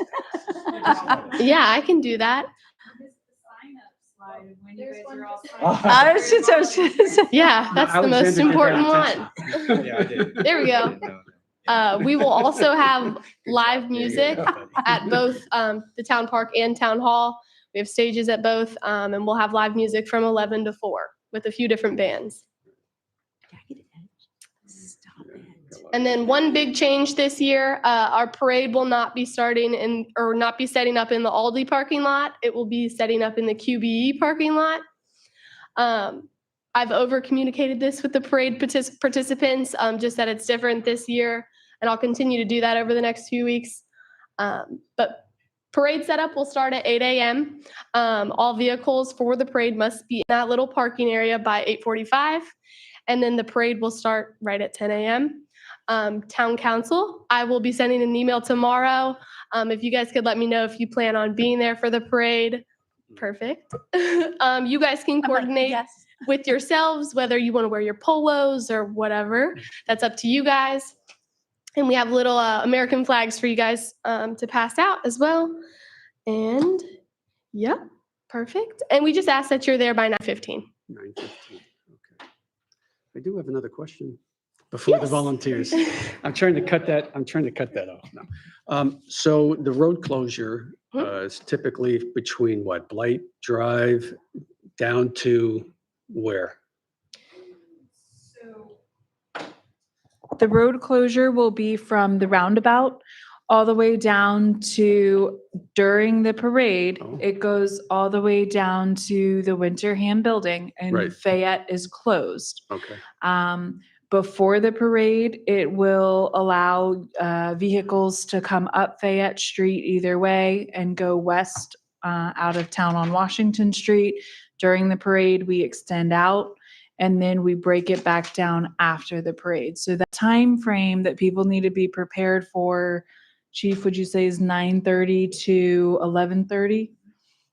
Yeah, I can do that. Yeah, that's the most important one. There we go. We will also have live music at both the town park and town hall. We have stages at both, and we'll have live music from 11 to 4 with a few different bands. And then one big change this year, our parade will not be setting up in the Aldi parking lot. It will be setting up in the QBE parking lot. I've over communicated this with the parade participants, just that it's different this year, and I'll continue to do that over the next few weeks. But parade setup will start at 8 a.m. All vehicles for the parade must be in that little parking area by 8:45, and then the parade will start right at 10 a.m. Town council, I will be sending an email tomorrow. If you guys could let me know if you plan on being there for the parade. Perfect. You guys can coordinate with yourselves, whether you want to wear your polos or whatever. That's up to you guys. And we have little American flags for you guys to pass out as well. And yeah, perfect. And we just ask that you're there by 9:15. 9:15, okay. I do have another question before the Yes. volunteers. I'm trying to cut that off now. So the road closure is typically between what, Blight Drive down to where? The road closure will be from the roundabout all the way down to, during the parade, Oh. it goes all the way down to the Winterham building and Right. Fayette is closed. Okay, Before the parade, it will allow vehicles to come up Fayette Street either way and go west out of town on Washington Street. During the parade, we extend out and then we break it back down after the parade. So the time frame that people need to be prepared for, Chief, would you say is 9:30 to 11:30?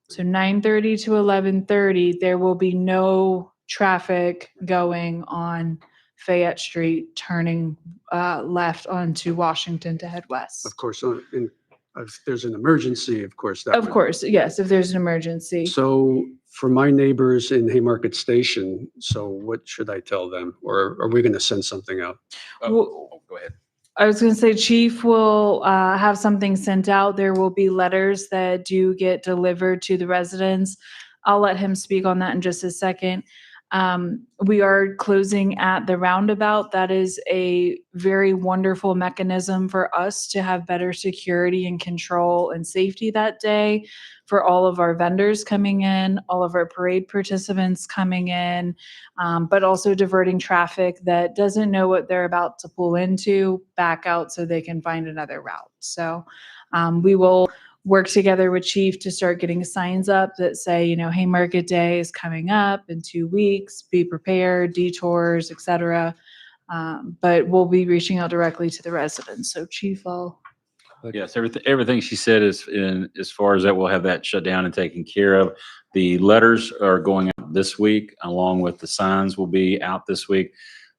So 9:30 to 11:30, there will be no traffic going on Fayette Street, turning left onto Washington to head west. of course, if there's an emergency, of course. that Of would- course, yes, if there's an emergency. So for my neighbors in Haymarket Station, so what should I tell them? Or are we going to send something out? Well, Go ahead. I was going to say, Chief will have something sent out. There will be letters that do get delivered to the residents. I'll let him speak on that in just a second. We are closing at the roundabout. That is a very wonderful mechanism for us to have better security and control and safety that day, for all of our vendors coming in, all of our parade participants coming in, but also diverting traffic that doesn't know what they're about to pull into back out so they can find another route. So we will work together with Chief to start getting signs up that say, you know, Haymarket Day is coming up in 2 weeks, be prepared, detours, et cetera. But we'll be reaching out directly to the residents. So Chief, Yes, everything she said is as far as that, we'll have that shut down and taken care of. The letters are going out this week, along with the signs will be out this week.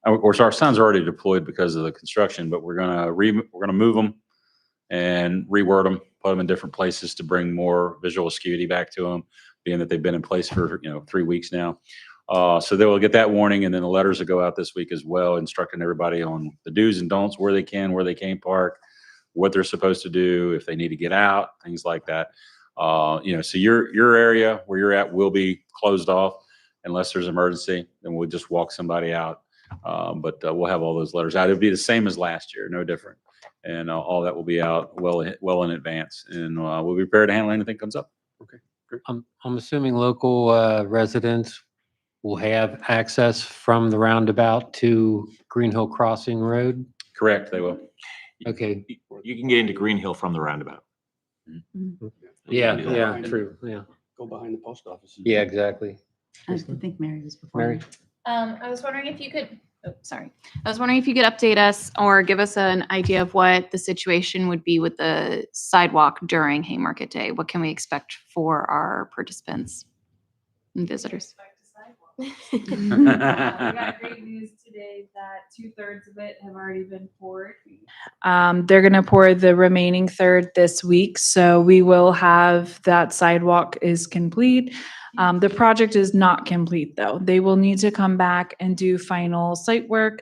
Of course, our signs are already deployed because of the construction, but we're gonna move them and reword them, put them in different places to bring more visual acuity back to them, being that they've been in place for 3 weeks now. So they will get that warning, and then the letters will go out this week as well, instructing everybody on the do's and don'ts, where they can, where they can't park, what they're supposed to do, if they need to get out, things like that. So your area where you're at will be closed off unless there's emergency, then we'll just walk somebody out. But we'll have all those letters out. It'll be the same as last year, no different. And all that will be out well in advance, and we'll be prepared to handle anything that comes up. I'm assuming local residents will have access from the roundabout to Green Hill Crossing Road? Correct, they will. Okay. You can get into Green Hill from the roundabout. Yeah, true, yeah. Go behind the post office. Yeah, exactly. I think Mary was before. Mary? I was wondering if you could, I was wondering if you could update us or give us an idea of what the situation would be with the sidewalk during Haymarket Day. What can we expect for our participants and visitors? We got great news today that 2/3 of it have already been poured. They're going to pour the remaining third this week, so we will have that sidewalk is complete. The project is not complete though. They will need to come back and do final site work.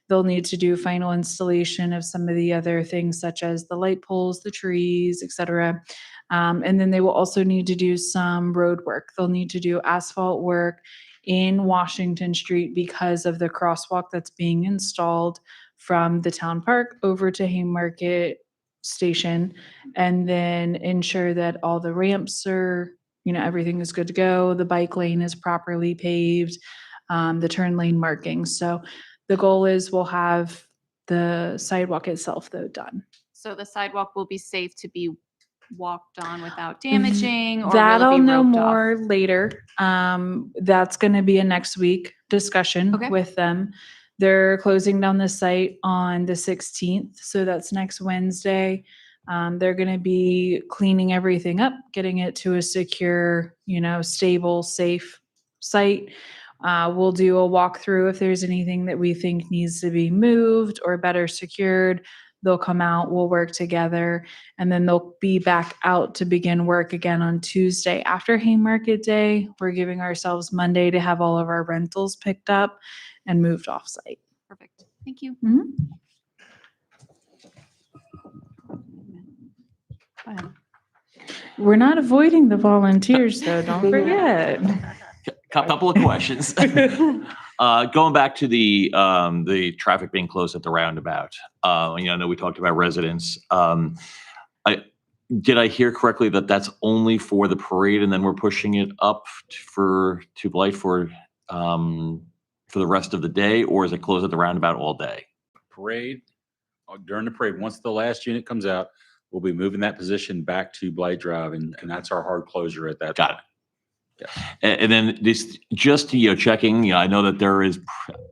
They'll need to do final installation of some of the other things such as the light poles, the trees, et cetera. And then they will also need to do some road work. They'll need to do asphalt work in Washington Street because of the crosswalk that's being installed from the town park over to Haymarket Station, and then ensure that all the ramps are, everything is good to go. The bike lane is properly paved, the turn lane markings. So the goal is we'll have the sidewalk itself though done. So the sidewalk will be safe to be walked on without damaging, or will That it I'll be know roped off? more later. That's going to be a next week discussion Okay. with them. They're closing down the site on the 16th, so that's next Wednesday. They're going to be cleaning everything up, getting it to a secure, stable, safe site. We'll do a walkthrough if there's anything that we think needs to be moved or better secured. They'll come out, we'll work together, and then they'll be back out to begin work again on Tuesday. After Haymarket Day, we're giving ourselves Monday to have all of our rentals picked up and moved off-site. Perfect. Thank you. Mhm. Go ahead. We're not avoiding the volunteers, though, don't forget. Couple of questions. Going back to the traffic being closed at the roundabout. I know we talked about residents. Did I hear correctly that that's only for the parade, and then we're pushing it up to Blight for the rest of the day, or is it closed at the roundabout all day? Parade, during the parade, once the last unit comes out, we'll be moving that position back to Blight Drive, and that's our hard closure at that Got time. it. And then this, just checking, I know that there is,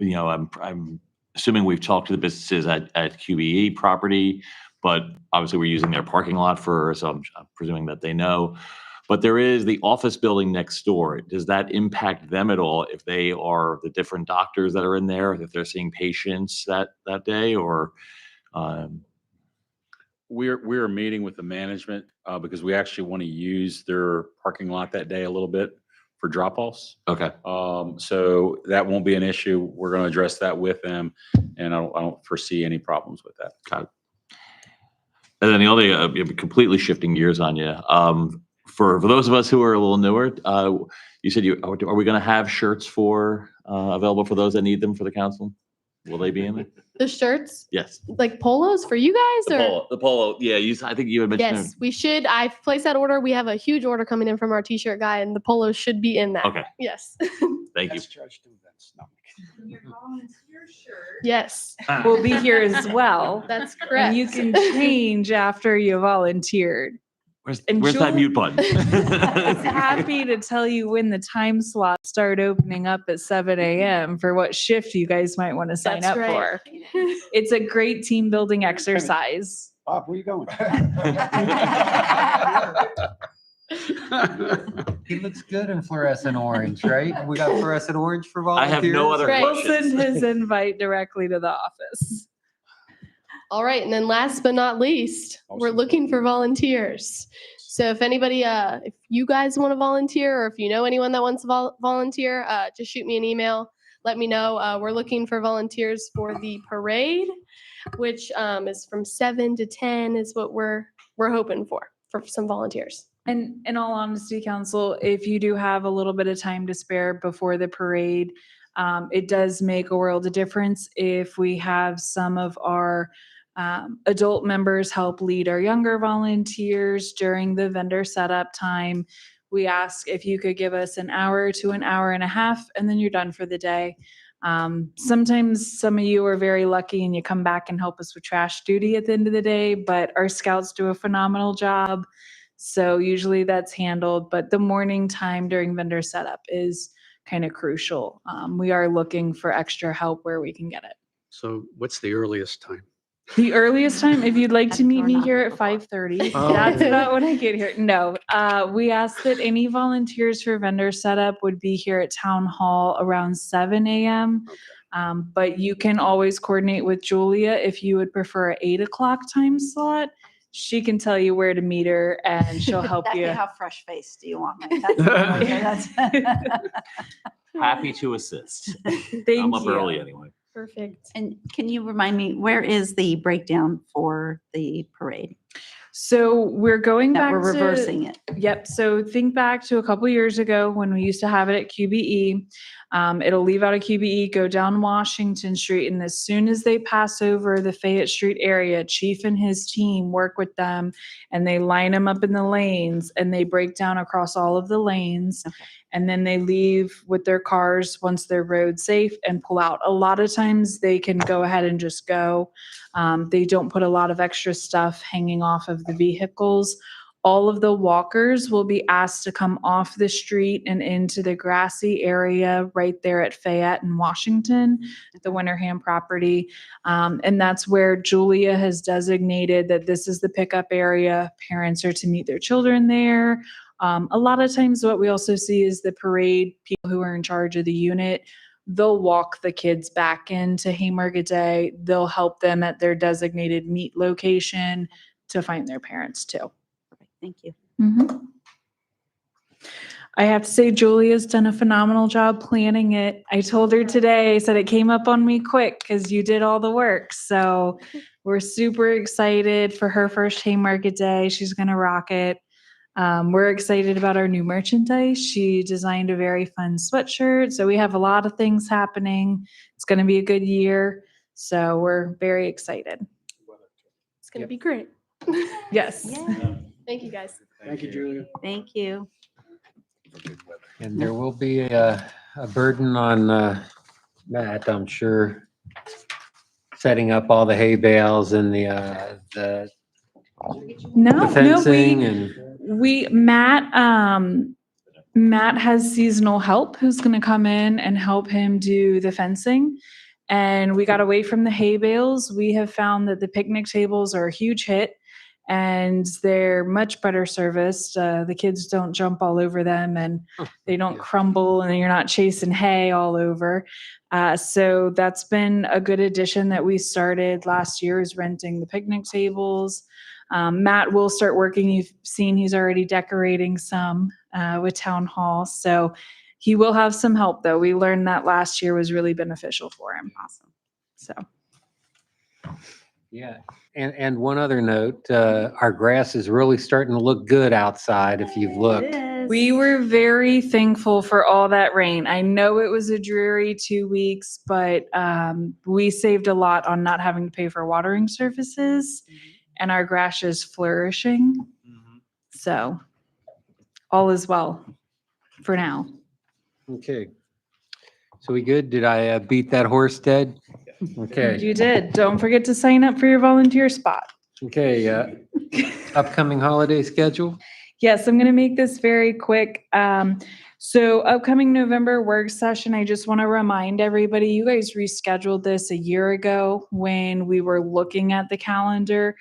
I'm assuming we've talked to the businesses at QBE property, but obviously we're using their parking lot so I'm presuming that they know. But there is the office building next door. Does that impact them at all if they are the different doctors that are in there, if they're seeing patients that day, or? We're meeting with the management because we actually want to use their parking lot that day a little bit for drop-offs. Okay. So that won't be an issue. We're going to address that with them, and I don't foresee any problems with that. Got it. And then the other, completely shifting gears on you. For those of us who are a little newer, you said are we going to have shirts available for those that need them for the council? Will they be in there? The shirts, Yes. like polos for you guys, or? The polo. Yeah, I think you had mentioned. Yes, we should. I've placed that order. We have a huge order coming in from our t-shirt guy, and the polos should be in that. Okay. Yes. Thank you. Yes. We'll be here as well. That's correct. And you can change after you volunteered. Where's And that Julie- mute button? I'm happy to tell you when the time slots start opening up at 7 a.m. for what shift you guys might want to sign That's up right. for. It's a great team building exercise. Bob, where you going? He looks good in fluorescent orange, right? We got fluorescent orange for I volunteers. have no other Right. We'll questions. send his invite directly to the office. All right, and then last but not least, we're looking for volunteers. So if anybody, if you guys want to volunteer, or if you know anyone that wants to volunteer, just shoot me an email. Let me know. We're looking for volunteers for the parade, which is from 7 to 10 is what we're hoping for some volunteers. And in all honesty, council, if you do have a little bit of time to spare before the parade, it does make a world of difference if we have some of our adult members help lead our younger volunteers during the vendor setup time. We ask if you could give us an hour to an hour and a half, and then you're done for the day. Sometimes some of you are very lucky and you come back and help us with trash duty at the end of the day, but our scouts do a phenomenal job. So usually that's handled, but the morning time during vendor setup is kind of crucial. We are looking for extra help where we can get it. So what's the earliest time? The earliest time, if you'd like to meet me here at 5:30, Oh. that's about when I get here. No, we ask that any volunteers for vendor setup would be here at Town Hall around 7 a.m. But you can always coordinate with Julia if you would prefer an 8 o'clock time slot. She can tell you where to meet her and she'll help you. How fresh faced do you want me? That's- Happy to assist. Thank I'm up you. early anyway. Perfect. And can you remind me, where is the breakdown for the parade? So we're going That back we're to- reversing it. Yep. So think back to a couple years ago when we used to have it at QBE. It'll leave out of QBE, go down Washington Street, and as soon as they pass over the Fayette Street area, Chief and his team work with them, and they line them up in the lanes, and they break down across all of the lanes, and then they leave with their cars once they're road safe and pull out. A lot of times they can go ahead and just go. They don't put a lot of extra stuff hanging off of the vehicles. All of the walkers will be asked to come off the street and into the grassy area right there at Fayette and Washington, at the Winterham property. And that's where Julia has designated that this is the pickup area. Parents are to meet their children there. A lot of times what we also see is the parade, people who are in charge of the unit they'll walk the kids back into Haymarket Day. They'll help them at their designated meet location to find their parents too. Thank you. I have to say, Julia's done a phenomenal job planning it. I told her today, I said it came up on me quick because you did all the work. So we're super excited for her first Haymarket Day. She's going to rock it. We're excited about our new merchandise. She designed a very fun sweatshirt. So we have a lot of things happening. It's going to be a good year. So we're very excited. It's going to be great. Yes. Thank you, guys. Thank you, Julia. Thank you. And there will be a burden on Matt, I'm sure, setting up all the hay bales and the No, fencing and. Matt has seasonal help who's going to come in and help him do the fencing. And we got away from the hay bales. We have found that the picnic tables are a huge hit and they're much better serviced. The kids don't jump all over them and they don't crumble and you're not chasing hay all over. So that's been a good addition that we started last year, is renting the picnic tables. Matt will start working. You've seen he's already decorating some with Town Hall. So he will have some help though. We learned that last year was really beneficial for him. Awesome. So. Yeah, and one other note, our grass is really starting to look good outside if you've looked. We were very thankful for all that rain. I know it was a dreary 2 weeks, but we saved a lot on not having to pay for watering services, and our grass is flourishing. So all is well for now. Okay. So we good? Did I beat that horse dead? Okay. You did. Don't forget to sign up for your volunteer spot. Okay, upcoming holiday schedule? Yes, I'm going to make this very quick. So upcoming November work session, I just want to remind everybody, you guys rescheduled this a year ago when we were looking at the calendar.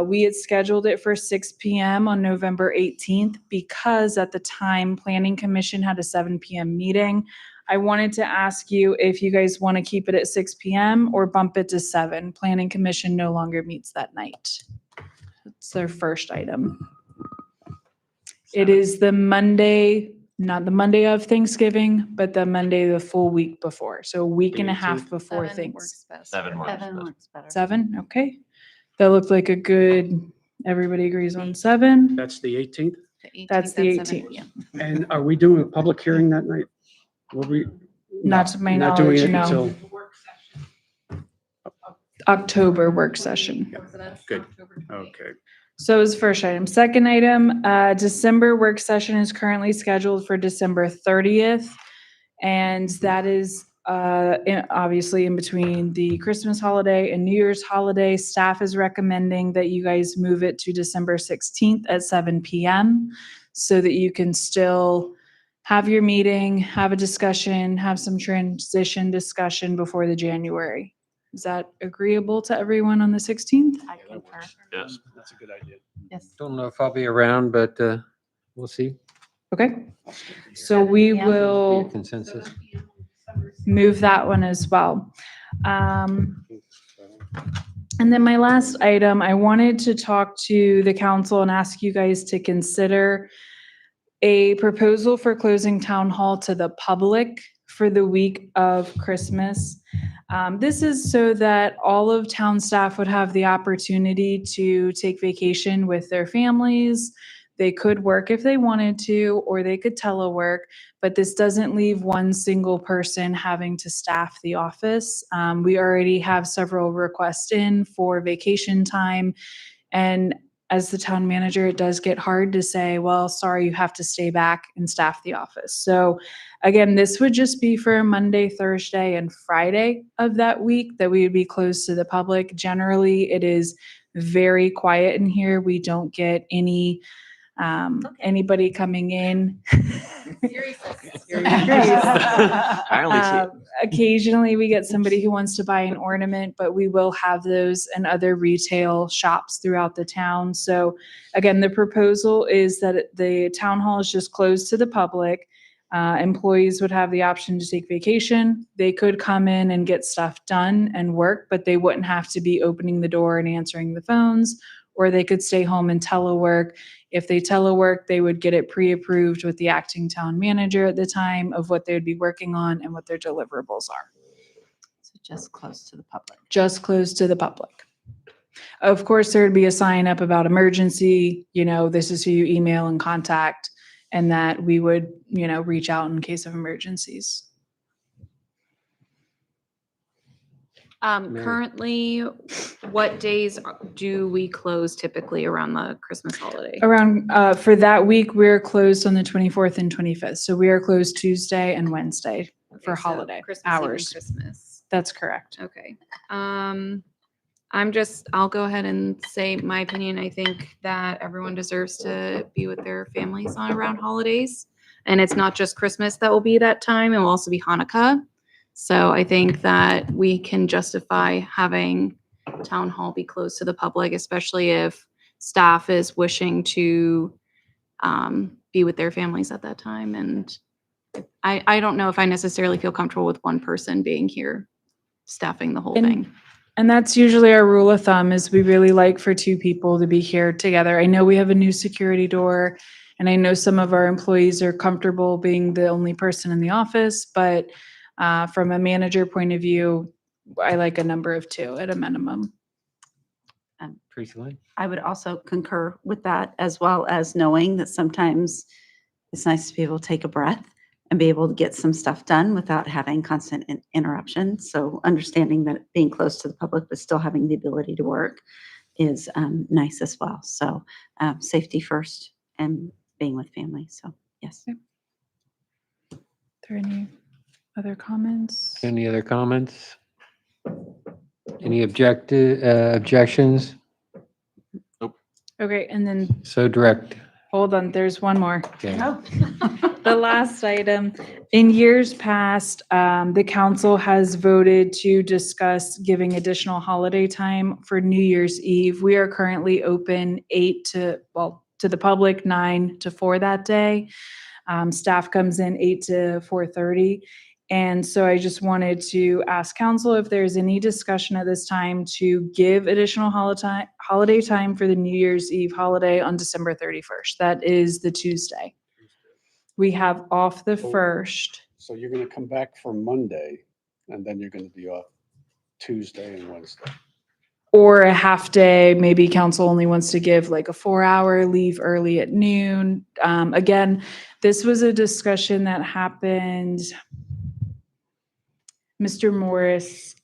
We had scheduled it for 6 p.m. on November 18th because at the time, Planning Commission had a 7 p.m. meeting. I wanted to ask you if you guys want to keep it at 6 p.m. or bump it to 7. Planning Commission no longer meets that night. That's their first item. It is the Monday, not the Monday of Thanksgiving, but the Monday the full week before. So a week and a half before things. 7 works. 7 works better. 7, okay. That looked like a good, everybody agrees on 7. That's the 18th. That's the 18th. And are we doing a public hearing that night? Will we? Not to my Not doing knowledge, it no. until, October work session. good, okay. So is first item. Second item, December work session is currently scheduled for December 30th. And that is obviously in between the Christmas holiday and New Year's holiday. Staff is recommending that you guys move it to December 16th at 7 p.m. so that you can still have your meeting, have a discussion, have some transition discussion before the January. Is that agreeable to everyone on the 16th? I concur. Yes. That's a good idea. Yes. Don't know if I'll be around, but we'll see. Okay. So we 7 p.m. will Consensus. move that one as well. And then my last item, I wanted to talk to the council and ask you guys to consider a proposal for closing town hall to the public for the week of Christmas. This is so that all of town staff would have the opportunity to take vacation with their families. They could work if they wanted to, or they could telework, but this doesn't leave one single person having to staff the office. We already have several requests in for vacation time. And as the town manager, it does get hard to say, well, sorry, you have to stay back and staff the office. So again, this would just be for Monday, Thursday, and Friday of that week that we would be closed to the public. Generally, it is very quiet in here. We don't get anybody coming in. Occasionally we get somebody who wants to buy an ornament, but we will have those in other retail shops throughout the town. So again, the proposal is that the town hall is just closed to the public. Employees would have the option to take vacation. They could come in and get stuff done and work, but they wouldn't have to be opening the door and answering the phones, or they could stay home and telework. If they telework, they would get it pre-approved with the acting town manager at the time of what they would be working on and what their deliverables are. So just close to the public. Just closed to the public. Of course, there would be a sign up about emergency, this is who you email and contact, and that we would, reach out in case of emergencies. Mary. Currently, what days do we close typically around the Christmas holiday? Around, for that week, we're closed on the 24th and 25th. So we are closed Tuesday and Wednesday for Okay, so holiday Christmas Eve and hours. Christmas. That's correct. Okay. I'll go ahead and say my opinion. I think that everyone deserves to be with their families on around holidays. And it's not just Christmas that will be that time. It will also be Hanukkah. So I think that we can justify having town hall be closed to the public, especially if staff is wishing to be with their families at that time. And I don't know if I necessarily feel comfortable with one person being here staffing the whole thing. And that's usually our rule of thumb is we really like for two people to be here together. I know we have a new security door, and I know some of our employees are comfortable being the only person in the office, but from a manager point of view, I like a number of two at a minimum. Tracy Lynn? I would also concur with that, as well as knowing that sometimes it's nice to be able to take a breath and be able to get some stuff done without having constant interruption. So understanding that being close to the public but still having the ability to work is nice as well. So safety first and being with family. So yes. Are there any other comments? Any other comments? Any objections? Okay, and then So direct. hold on, there's one more. Okay. The last item, in years past, the council has voted to discuss giving additional holiday time for New Year's Eve. We are currently open to the public, 9 to 4 that day. Staff comes in 8 to 4:30. And so I just wanted to ask council if there's any discussion at this time to give additional holiday time for the New Year's Eve holiday on December 31st. That is the Tuesday. We have off the 1st. So you're going to come back for Monday, and then you're going to be off Tuesday and Wednesday. Or a half day, maybe council only wants to give like a 4-hour leave early at noon. Again, this was a discussion that happened. Mr. Morris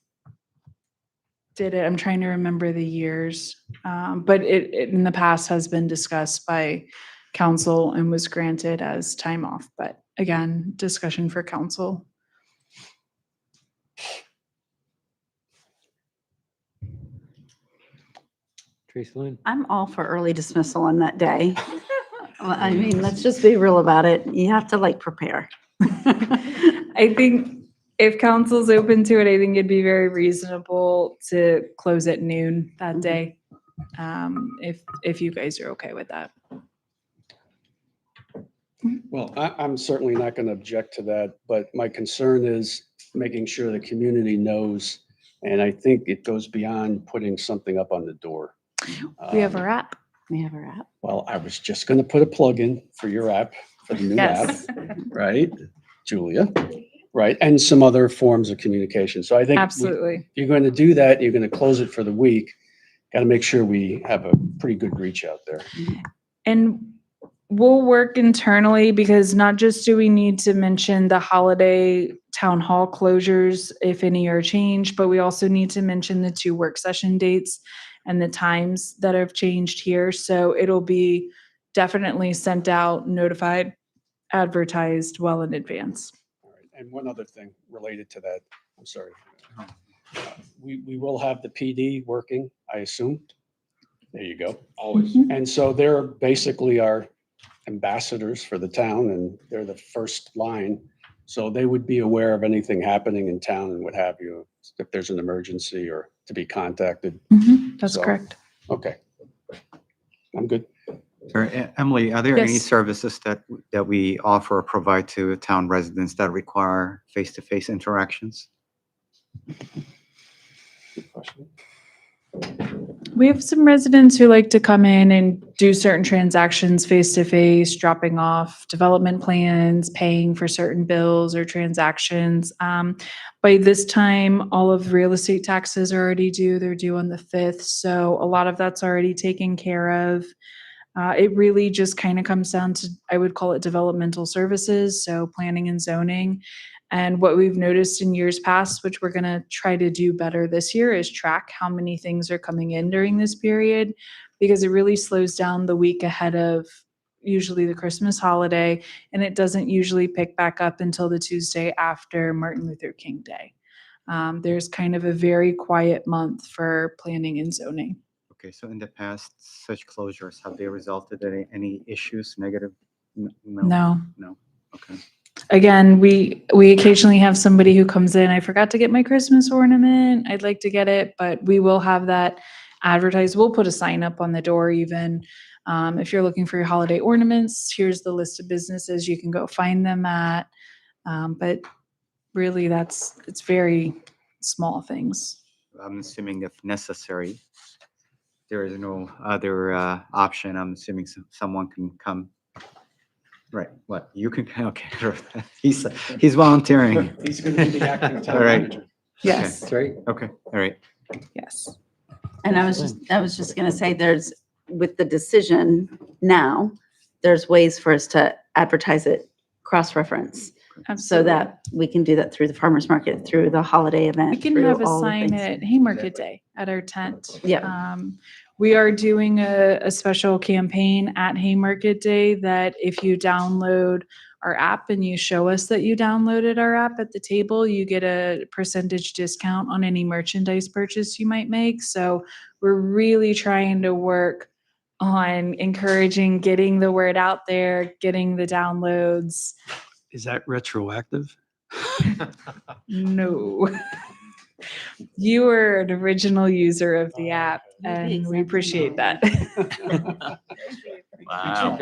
did it. I'm trying to remember the years. But it in the past has been discussed by council and was granted as time off. But again, discussion for council. Tracy Lynn? I'm all for early dismissal on that day. Well, I mean, let's just be real about it. You have to prepare. I think if council's open to it, I think it'd be very reasonable to close at noon that day. If you guys are okay with that. Well, I'm certainly not going to object to that, but my concern is making sure the community knows, and I think it goes beyond putting something up on the door. We have our app. We have our app. Well, I was just going to put a plug in for your app, for the new app, Yes, right, Julia? Right, and some other forms of communication. So I think absolutely. if you're going to do that, you're going to close it for the week. Got to make sure we have a pretty good reach out there. And we'll work internally because not just do we need to mention the holiday town hall closures, if any are changed, but we also need to mention the 2 work session dates and the times that have changed here. So it'll be definitely sent out, notified, advertised well in advance. All right, and one other thing related to that, I'm sorry. We will have the PD working, I assume. There you go. Always. And so they're basically our ambassadors for the town, and they're the first line. So they would be aware of anything happening in town and what have you, if there's an emergency or to be contacted. That's So- correct. Okay. I'm good. Emily, are there any Yes. services that we offer or provide to town residents that require face-to-face interactions? We have some residents who like to come in and do certain transactions face to face, dropping off development plans, paying for certain bills or transactions. By this time, all of real estate taxes are already due. They're due on the 5th. So a lot of that's already taken care of. It really just kind of comes down to, I would call it developmental services, so planning and zoning. And what we've noticed in years past, which we're going to try to do better this year, is track how many things are coming in during this period, because it really slows down the week ahead of usually the Christmas holiday, and it doesn't usually pick back up until the Tuesday after Martin Luther King Day. There's kind of a very quiet month for planning and zoning. Okay, so in the past, such closures, have they resulted in any issues, negative? No. No, okay. Again, we occasionally have somebody who comes in, I forgot to get my Christmas ornament, I'd like to get it, but we will have that advertised. We'll put a sign up on the door even. If you're looking for your holiday ornaments, here's the list of businesses you can go find them at. But really, it's very small things. I'm assuming if necessary, there is no other option. I'm assuming someone can come. Right, what, you can, okay, he's volunteering. He's going to be the acting town All right. manager. Yes, That's right. Okay, all right. yes. And I was just going to say, with the decision now, there's ways for us to advertise it, cross-reference, so that we can do that through the farmer's market, through the holiday event. We can through have a all the sign things. at Haymarket Day at our tent. Yeah. We are doing a special campaign at Haymarket Day that if you download our app and you show us that you downloaded our app at the table, you get a percentage discount on any merchandise purchase you might make. So we're really trying to work on encouraging getting the word out there, getting the downloads. Is that retroactive? No. You were an original user of the app, and we appreciate that. Wow.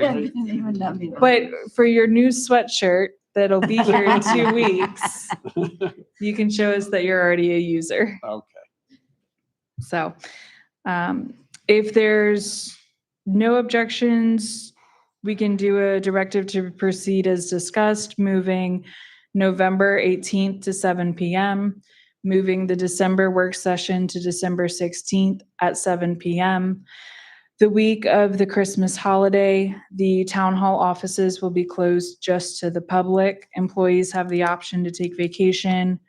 But for your new sweatshirt that'll be here in 2 weeks, you can show us that you're already a user. Okay. So if there's no objections, we can do a directive to proceed as discussed, moving November 18th to 7 p.m., moving the December work session to December 16th at 7 p.m. The week of the Christmas holiday, the town hall offices will be closed just to the public. Employees have the option to take vacation,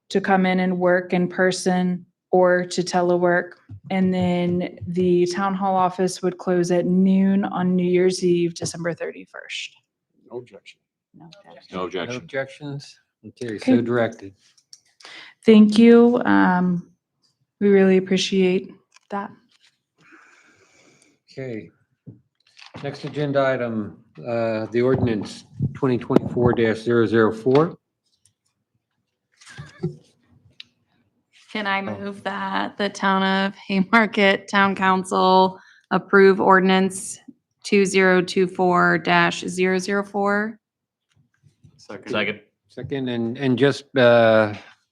to come in and work in person, or to telework. And then the town hall office would close at noon on New Year's Eve, December 31st. No objection. No No objection. objections? Okay, Okay. so directed. Thank you. We really appreciate that. Okay. Next agenda item, the ordinance 2024-004. Can I move that the town of Haymarket Town Council approve ordinance 2024-004? Second. Second, and just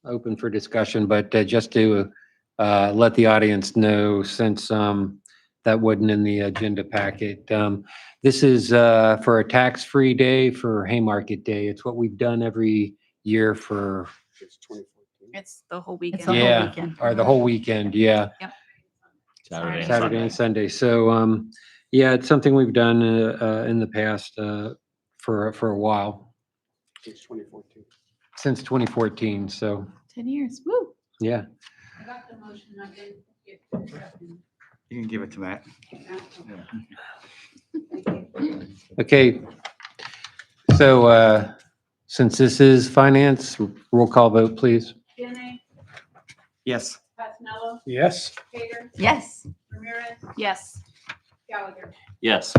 open for discussion, but just to let the audience know, since that wasn't in the agenda packet, this is for a tax-free day for Haymarket Day. It's what we've done every year for, It's the whole It's weekend. the whole yeah, weekend. or the whole weekend, yeah. Saturday and Saturday and Sunday. Sunday. So, yeah, it's something we've done in the past for a while, Since 2014. since 2014. So, 10 years, woo. yeah. I got the motion, I didn't get the You can give it to Matt. Okay. So, since this is finance, roll call vote, please. Jenny, Yes. Passanello, Yes. Cater, Yes. Ramirez, Yes. Gallagher. Yes.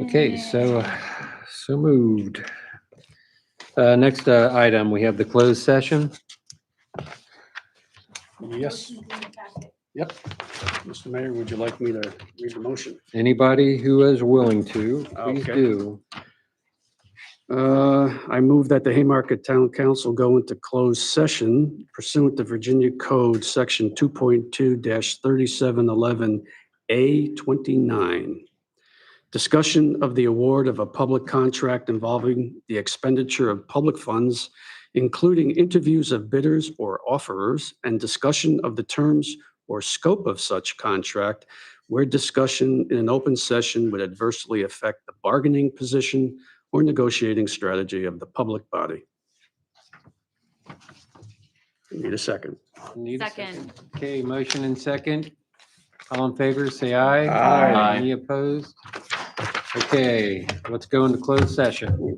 Okay, so moved. Next item, we have the closed session. Yes. Motion's in the packet. Yep. Mr. Mayor, would you like me to read the motion? Anybody who is willing to, please Okay. do. I move that the Haymarket Town Council go into closed session pursuant to Virginia Code Section 2.2-3711A29. Discussion of the award of a public contract involving the expenditure of public funds, including interviews of bidders or offerers, and discussion of the terms or scope of such contract, where discussion in an open session would adversely affect the bargaining position or negotiating strategy of the public body. Need a second. Need a Second. Okay, motion and second. All in favor, say aye. Aye. Any opposed? Okay, let's go into closed session.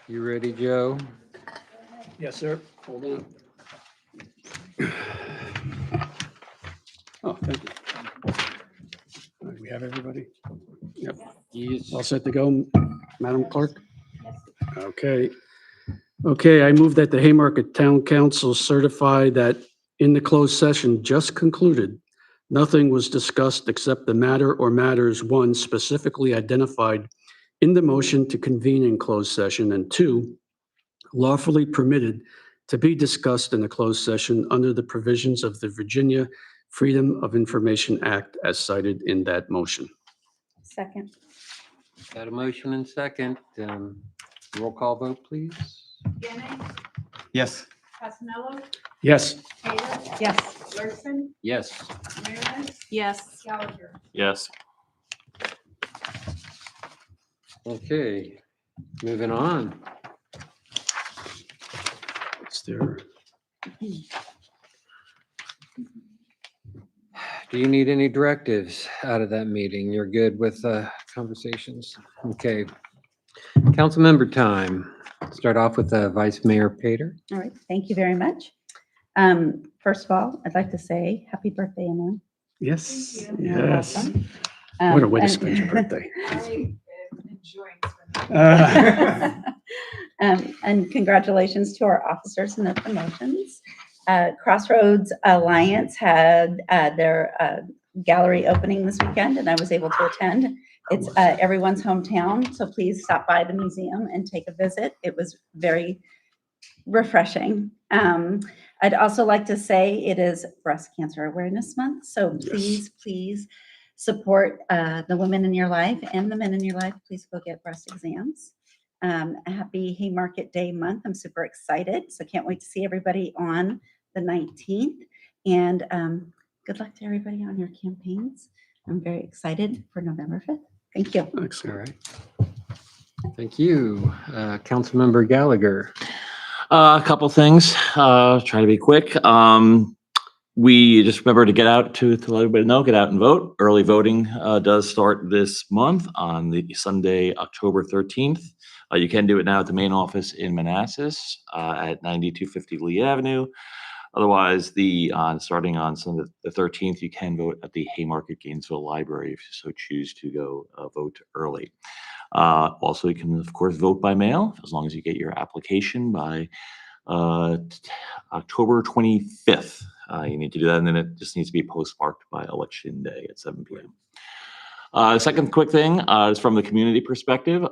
You ready, Joe? Yes, sir. Hold on. Oh, thank you. All right, we have everybody? Yep. Yes. All set to go, Madam Clerk? Okay. Okay, I move that the Haymarket Town Council certify that in the closed session just concluded, nothing was discussed except the matter or matters, one, specifically identified in the motion to convene in closed session, and two, lawfully permitted to be discussed in a closed session under the provisions of the Virginia Freedom of Information Act as cited in that motion. Second. Got a motion and second. Roll call vote, please. Gannon, Yes. Casanello, Yes. Taylor, Yes. Larson, Yes. Ramirez, Yes. Gallagher. Yes. Okay, moving on. It's there. Do you need any directives out of that meeting? You're good with conversations? Okay. Council member time. Start off with Vice Mayor Pater. All right, thank you very much. First of all, I'd like to say happy birthday, Emily. Yes, You're yes. welcome. What a way to And- spend your birthday. I am enjoying spending. And congratulations to our officers and their promotions. Crossroads Alliance had their gallery opening this weekend, and I was able to attend. It's everyone's hometown, so please stop by the museum and take a visit. It was very refreshing. I'd also like to say it is Breast Cancer Awareness Month, so Yes. please support the women in your life and the men in your life. Please go get breast exams. Happy Haymarket Day month. I'm super excited, so can't wait to see everybody on the 19th. And good luck to everybody on your campaigns. I'm very excited for November 5th. Thank you. All Excellent. right. Thank you. Councilmember Gallagher. A couple things, try to be quick. We just remember to get out to let everybody know, get out and vote. Early voting does start this month on the Sunday, October 13th. You can do it now at the main office in Manassas at 9250 Lee Avenue. Otherwise, starting on Sunday the 13th, you can vote at the Haymarket Gainesville Library if you so choose to go vote early. Also, you can, of course, vote by mail as long as you get your application by October 25th. You need to do that, and then it just needs to be postmarked by Election Day at 7 p.m. Second quick thing is from the community perspective.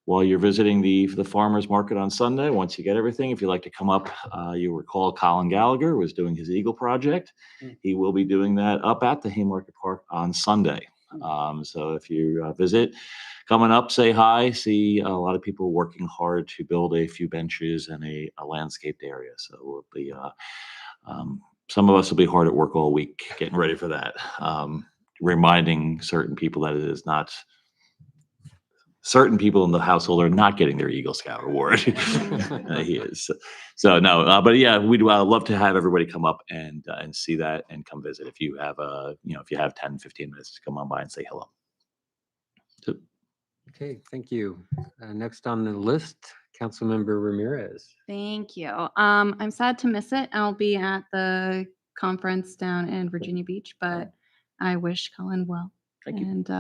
While you're visiting the farmers market on Sunday, once you get everything, if you'd like to come up, you recall Colin Gallagher was doing his Eagle project. He will be doing that up at the Haymarket Park on Sunday. So if you visit, coming up, say hi, see a lot of people working hard to build a few benches and a landscaped area. So we'll be, some of us will be hard at work all week getting ready for that. Reminding certain people that it is not, certain people in the household are not getting their Eagle Scout award. He is. So no, but yeah, we'd love to have everybody come up and see that and come visit. If you have if you have 10, 15 minutes to come on by and say hello. Okay, thank you. Next on the list, Councilmember Ramirez. Thank you. I'm sad to miss it. I'll be at the conference down in Virginia Beach, but I wish Colin well. Thank you. And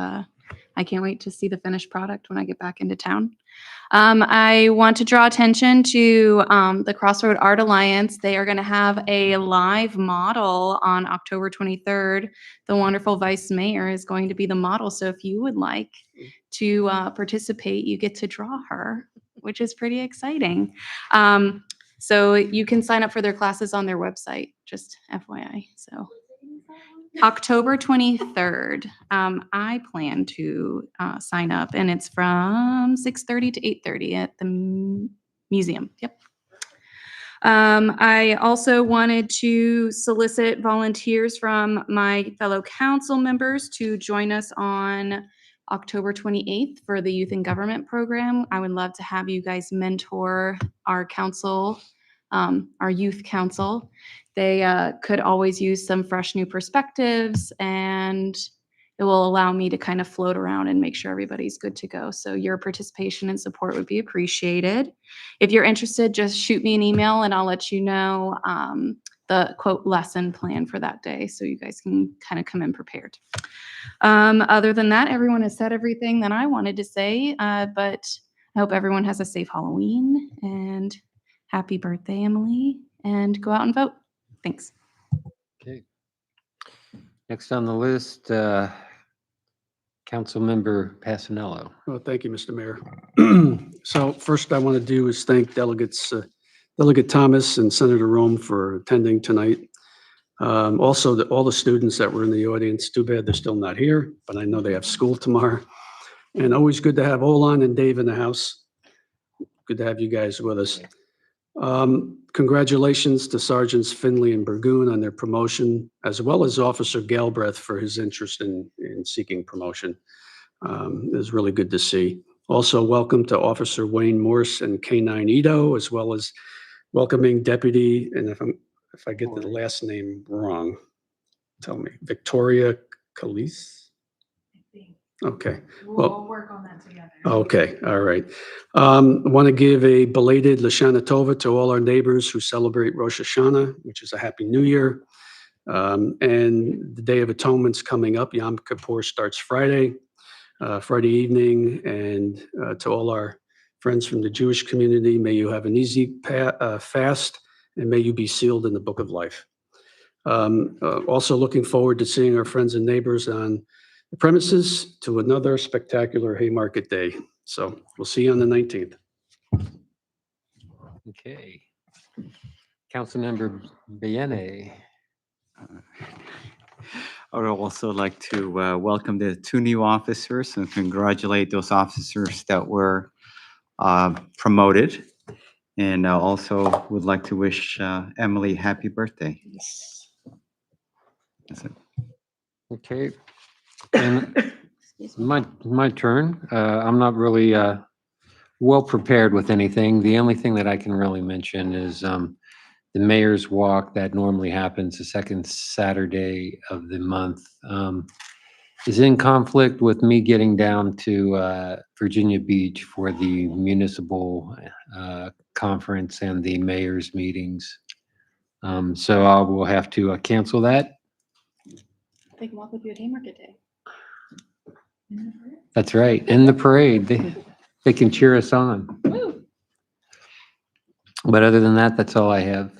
I can't wait to see the finished product when I get back into town. I want to draw attention to the Crossroad Art Alliance. They are going to have a live model on October 23rd. The wonderful Vice Mayor is going to be the model. So if you would like to participate, you get to draw her, which is pretty exciting. So you can sign up for their classes on their website, just FYI. So October 23rd, I plan to sign up, and it's from 6:30 to 8:30 at the museum. Yep. I also wanted to solicit volunteers from my fellow council members to join us on October 28th for the Youth in Government program. I would love to have you guys mentor our council, our youth council. They could always use some fresh new perspectives, and it will allow me to kind of float around and make sure everybody's good to go. So your participation and support would be appreciated. If you're interested, just shoot me an email and I'll let you know the quote lesson plan for that day so you guys can kind of come in prepared. Other than that, everyone has said everything that I wanted to say, but I hope everyone has a safe Halloween and happy birthday, Emily, and go out and vote. Thanks. Okay. Next on the list, Councilmember Passanello. Well, thank you, Mr. Mayor. So first I want to do is thank Delegate Thomas and Senator Rome for attending tonight. Also, all the students that were in the audience, too bad they're still not here, but I know they have school tomorrow. And always good to have Olan and Dave in the house. Good to have you guys with us. Congratulations to Sergeants Finley and Burgoon on their promotion, as well as Officer Galbraith for his interest in seeking promotion. It was really good to see. Also, welcome to Officer Wayne Morse and K9 Ito, as well as welcoming Deputy, and if I get the last name wrong, tell me, Victoria Calise? Okay. We'll work on that together. Okay, all right. Want to give a belated Lashana Tova to all our neighbors who celebrate Rosh Hashanah, which is a Happy New Year. And the Day of Atonement's coming up. Yom Kippur starts Friday evening. And to all our friends from the Jewish community, may you have an easy fast, and may you be sealed in the book of life. Also looking forward to seeing our friends and neighbors on the premises to another spectacular Haymarket Day. So we'll see you on the 19th. Okay. Councilmember Biene. I would also like to welcome the 2 new officers and congratulate those officers that were promoted. And I also would like to wish Emily happy birthday. That's it. Okay. And my turn. I'm not really well prepared with anything. The only thing that I can really mention is the Mayor's Walk that normally happens the second Saturday of the month is in conflict with me getting down to Virginia Beach for the municipal conference and the mayor's meetings. So I will have to cancel that. They can walk with you at Haymarket Day. That's right. In the parade, they can cheer us on. But other than that, that's all I have.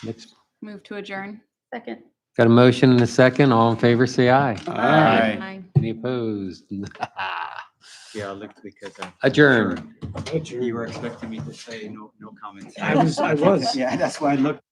Next. Move to adjourn. Second. Got a motion and a second. All in favor, say aye. Aye. Any opposed? Yeah, I looked because Adjourn. you were expecting me to say no comments. I was. Yeah, that's why I looked.